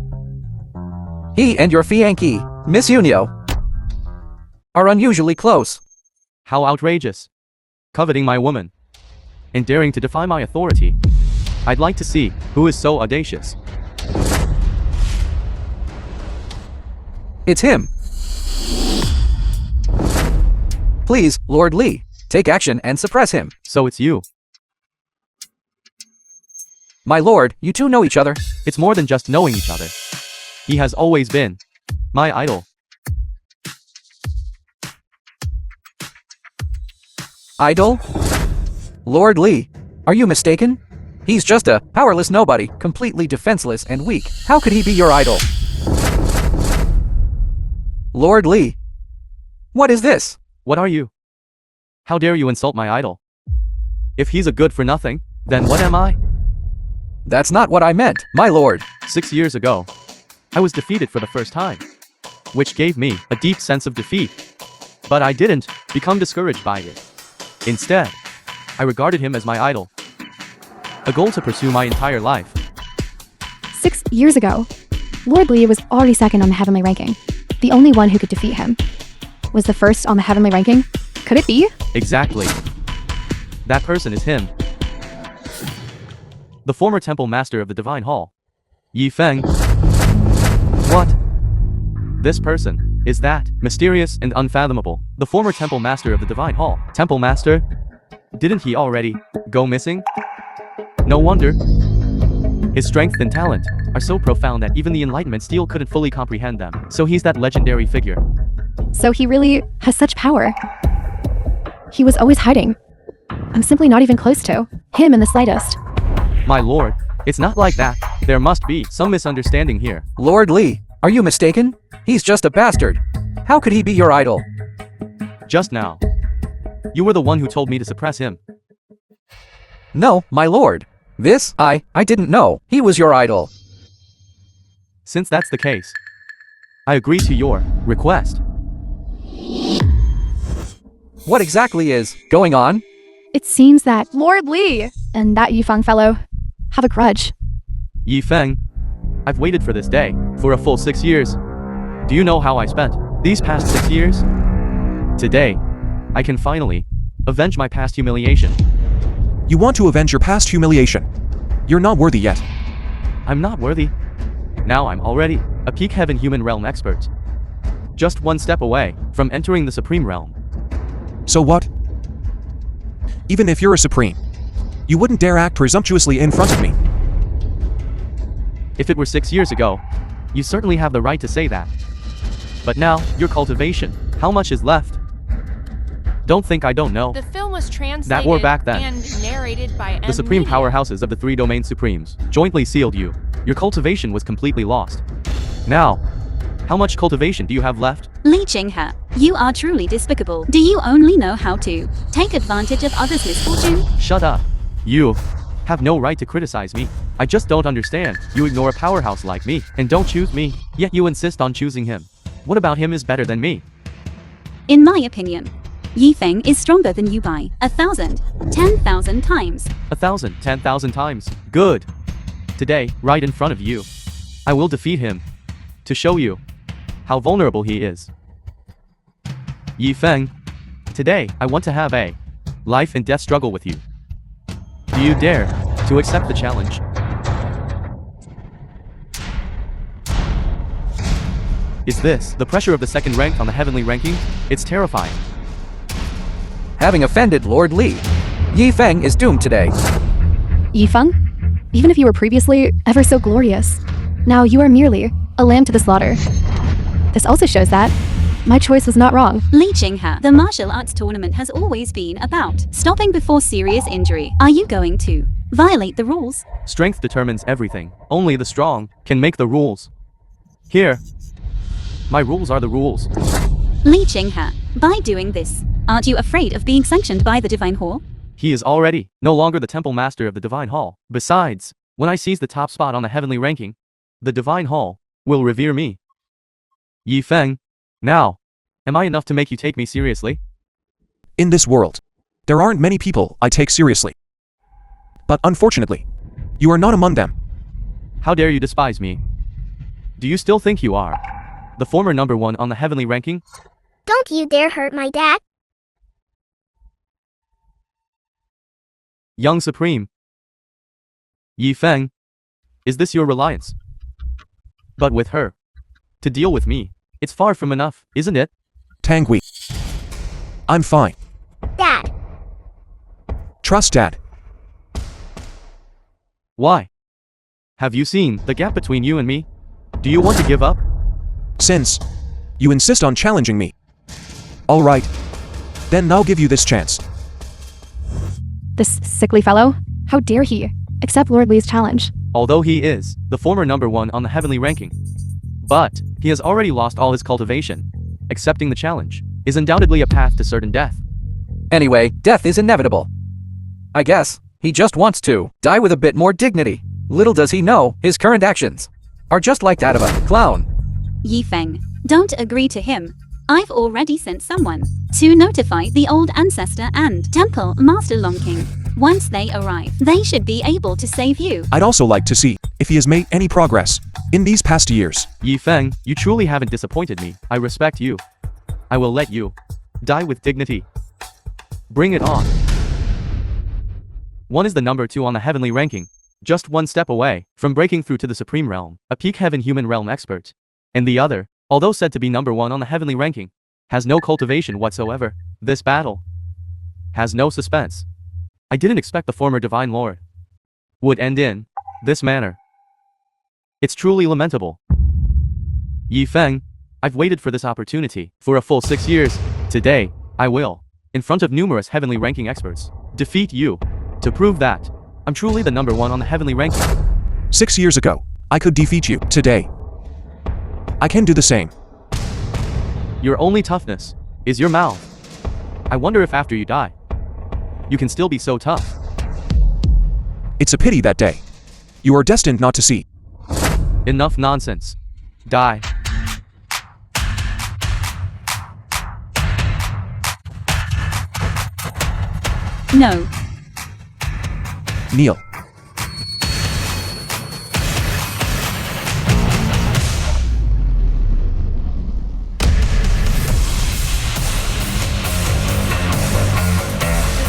E: he and your fiancée, Miss Yunio, are unusually close.
A: How outrageous. Coveting my woman. And daring to defy my authority. I'd like to see who is so audacious.
E: It's him. Please, Lord Lee, take action and suppress him.
A: So it's you.
E: My lord, you two know each other.
A: It's more than just knowing each other. He has always been my idol.
E: Idol? Lord Lee, are you mistaken? He's just a powerless nobody, completely defenseless and weak. How could he be your idol? Lord Lee, what is this?
A: What are you? How dare you insult my idol? If he's a good for nothing, then what am I?
E: That's not what I meant, my lord.
A: 6 years ago, I was defeated for the first time, which gave me a deep sense of defeat. But I didn't become discouraged by it. Instead, I regarded him as my idol, a goal to pursue my entire life.
B: 6 years ago, Lord Lee was already second on the heavenly ranking. The only one who could defeat him was the first on the heavenly ranking. Could it be?
A: Exactly. That person is him. The former temple master of the Divine Hall, Yi Feng. What? This person is that mysterious and unfathomable. The former temple master of the Divine Hall. Temple master? Didn't he already go missing? No wonder. His strength and talent are so profound that even the Enlightenment still couldn't fully comprehend them. So he's that legendary figure.
B: So he really has such power. He was always hiding. I'm simply not even close to him in the slightest.
A: My lord, it's not like that. There must be some misunderstanding here.
E: Lord Lee, are you mistaken? He's just a bastard. How could he be your idol?
A: Just now, you were the one who told me to suppress him.
E: No, my lord. This, I didn't know. He was your idol.
A: Since that's the case, I agree to your request.
E: What exactly is going on?
B: It seems that Lord Lee and that Yifeng fellow have a grudge.
A: Yi Feng, I've waited for this day for a full 6 years. Do you know how I spent these past 6 years? Today, I can finally avenge my past humiliation.
D: You want to avenge your past humiliation. You're not worthy yet.
A: I'm not worthy. Now I'm already a peak heaven human realm expert. Just one step away from entering the supreme realm.
D: So what? Even if you're a supreme, you wouldn't dare act presumptuously in front of me.
A: If it were 6 years ago, you certainly have the right to say that. But now, your cultivation, how much is left? Don't think I don't know.
F: The film was translated
A: That war back then.
F: and narrated by
A: The supreme
F: Media.
A: powerhouses of the three domain supremes jointly sealed you. Your cultivation was completely lost. Now, how much cultivation do you have left?
G: Lee Chingi, you are truly despicable. Do you only know how to take advantage of others' misfortune?
A: Shut up. You have no right to criticize me. I just don't understand. You ignore a powerhouse like me and don't choose me, yet you insist on choosing him. What about him is better than me?
G: In my opinion, Yifeng is stronger than you by 1,000, 10,000 times.
A: 1,000, 10,000 times. Good. Today, right in front of you, I will defeat him to show you how vulnerable he is. Yi Feng, today I want to have a life and death struggle with you. Do you dare to accept the challenge? Is this the pressure of the second rank on the heavenly ranking? It's terrifying.
E: Having offended Lord Lee, Yi Feng is doomed today.
B: Yifeng? Even if you were previously ever so glorious, now you are merely a lamb to the slaughter. This also shows that my choice was not wrong.
G: Lee Chingi, the martial arts tournament has always been about stopping before serious injury. Are you going to violate the rules?
A: Strength determines everything. Only the strong can make the rules. Here, my rules are the rules.
G: Lee Chingi, by doing this, aren't you afraid of being sanctioned by the Divine Hall?
A: He is already no longer the temple master of the Divine Hall. Besides, when I seize the top spot on the heavenly ranking, the Divine Hall will revere me. Yi Feng, now, am I enough to make you take me seriously?
D: In this world, there aren't many people I take seriously. But unfortunately, you are not among them.
A: How dare you despise me? Do you still think you are the former number 1 on the heavenly ranking?
C: Don't you dare hurt my dad.
A: Young Supreme. Yi Feng. Is this your reliance? But with her, to deal with me, it's far from enough, isn't it?
D: Tang Wei. I'm fine.
C: Dad.
D: Trust Dad.
A: Why? Have you seen the gap between you and me? Do you want to give up?
D: Since you insist on challenging me. All right. Then I'll give you this chance.
B: This sickly fellow? How dare he accept Lord Lee's challenge?
A: Although he is the former number 1 on the heavenly ranking. But he has already lost all his cultivation. Accepting the challenge is undoubtedly a path to certain death.
E: Anyway, death is inevitable. I guess he just wants to die with a bit more dignity. Little does he know, his current actions are just like that of a clown.
G: Yi Feng, don't agree to him. I've already sent someone to notify the old ancestor and temple master Long King. Once they arrive, they should be able to save you.
D: I'd also like to see if he has made any progress in these past years.
A: Yi Feng, you truly haven't disappointed me. I respect you. I will let you die with dignity. Bring it on. One is the number 2 on the heavenly ranking, just one step away from breaking through to the supreme realm, a peak heaven human realm expert. And the other, although said to be number 1 on the heavenly ranking, has no cultivation whatsoever. This battle has no suspense. I didn't expect the former divine lord would end in this manner. It's truly lamentable. Yi Feng, I've waited for this opportunity for a full 6 years. Today, I will, in front of numerous heavenly ranking experts, defeat you to prove that I'm truly the number 1 on the heavenly ranking.
D: 6 years ago, I could defeat you. Today, I can do the same.
A: Your only toughness is your mouth. I wonder if after you die, you can still be so tough.
D: It's a pity that day you are destined not to see.
A: Enough nonsense. Die.
G: No.
D: Kneel.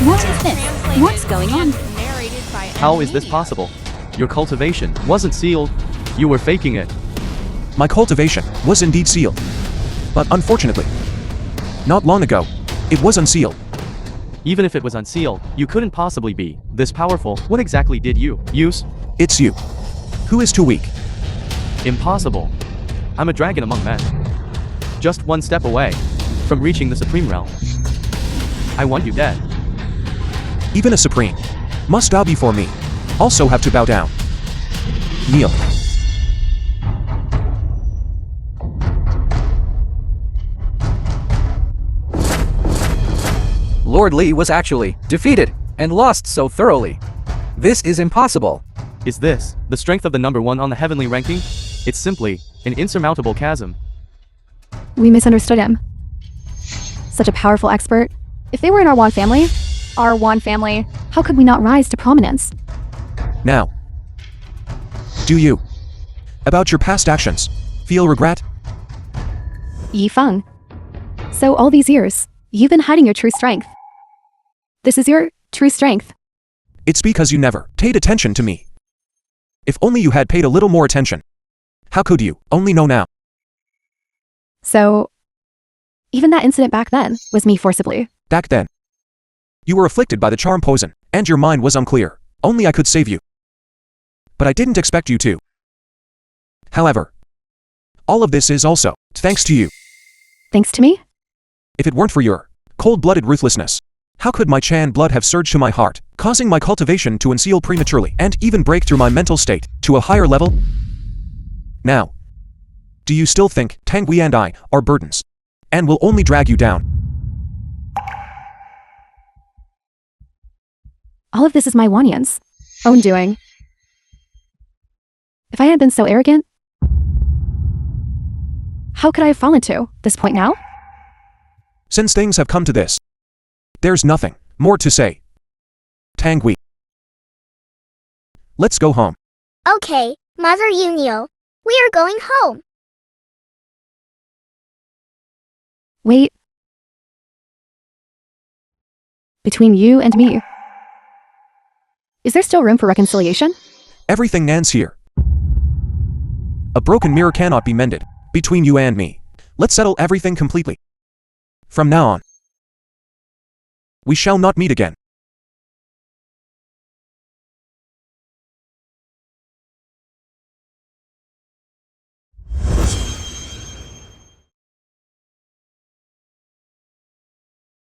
G: What is this? What's going on?
F: Narrated by
A: How is this possible? Your cultivation wasn't sealed. You were faking it.
D: My cultivation was indeed sealed. But unfortunately, not long ago, it was unsealed.
A: Even if it was unsealed, you couldn't possibly be this powerful. What exactly did you use?
D: It's you who is too weak.
A: Impossible. I'm a dragon among men. Just one step away from reaching the supreme realm. I want you dead.
D: Even a supreme must bow before me. Also have to bow down. Kneel.
E: Lord Lee was actually defeated and lost so thoroughly. This is impossible.
A: Is this the strength of the number 1 on the heavenly ranking? It's simply an insurmountable chasm.
B: We misunderstood him. Such a powerful expert. If they were in our Wan family, how could we not rise to prominence?
D: Now, do you, about your past actions, feel regret?
B: Yi Feng. So all these years, you've been hiding your true strength. This is your true strength.
D: It's because you never paid attention to me. If only you had paid a little more attention. How could you only know now?
B: So, even that incident back then was me forcibly.
D: Back then, you were afflicted by the charm poison, and your mind was unclear. Only I could save you. But I didn't expect you to. However, all of this is also thanks to you.
B: Thanks to me?
D: If it weren't for your cold-blooded ruthlessness, how could my Chan blood have surged to my heart, causing my cultivation to unseal prematurely and even break through my mental state to a higher level? Now, do you still think Tang Wei and I are burdens and will only drag you down?
B: All of this is my Wanyan's own doing. If I hadn't been so arrogant, how could I have fallen to this point now?
D: Since things have come to this, there's nothing more to say. Tang Wei. Let's go home.
C: Okay, Mother Unio. We are going home.
B: Wait. Between you and me, is there still room for reconciliation?
D: Everything Nan's here. A broken mirror cannot be mended. Between you and me. Let's settle everything completely. From now on, we shall not meet again.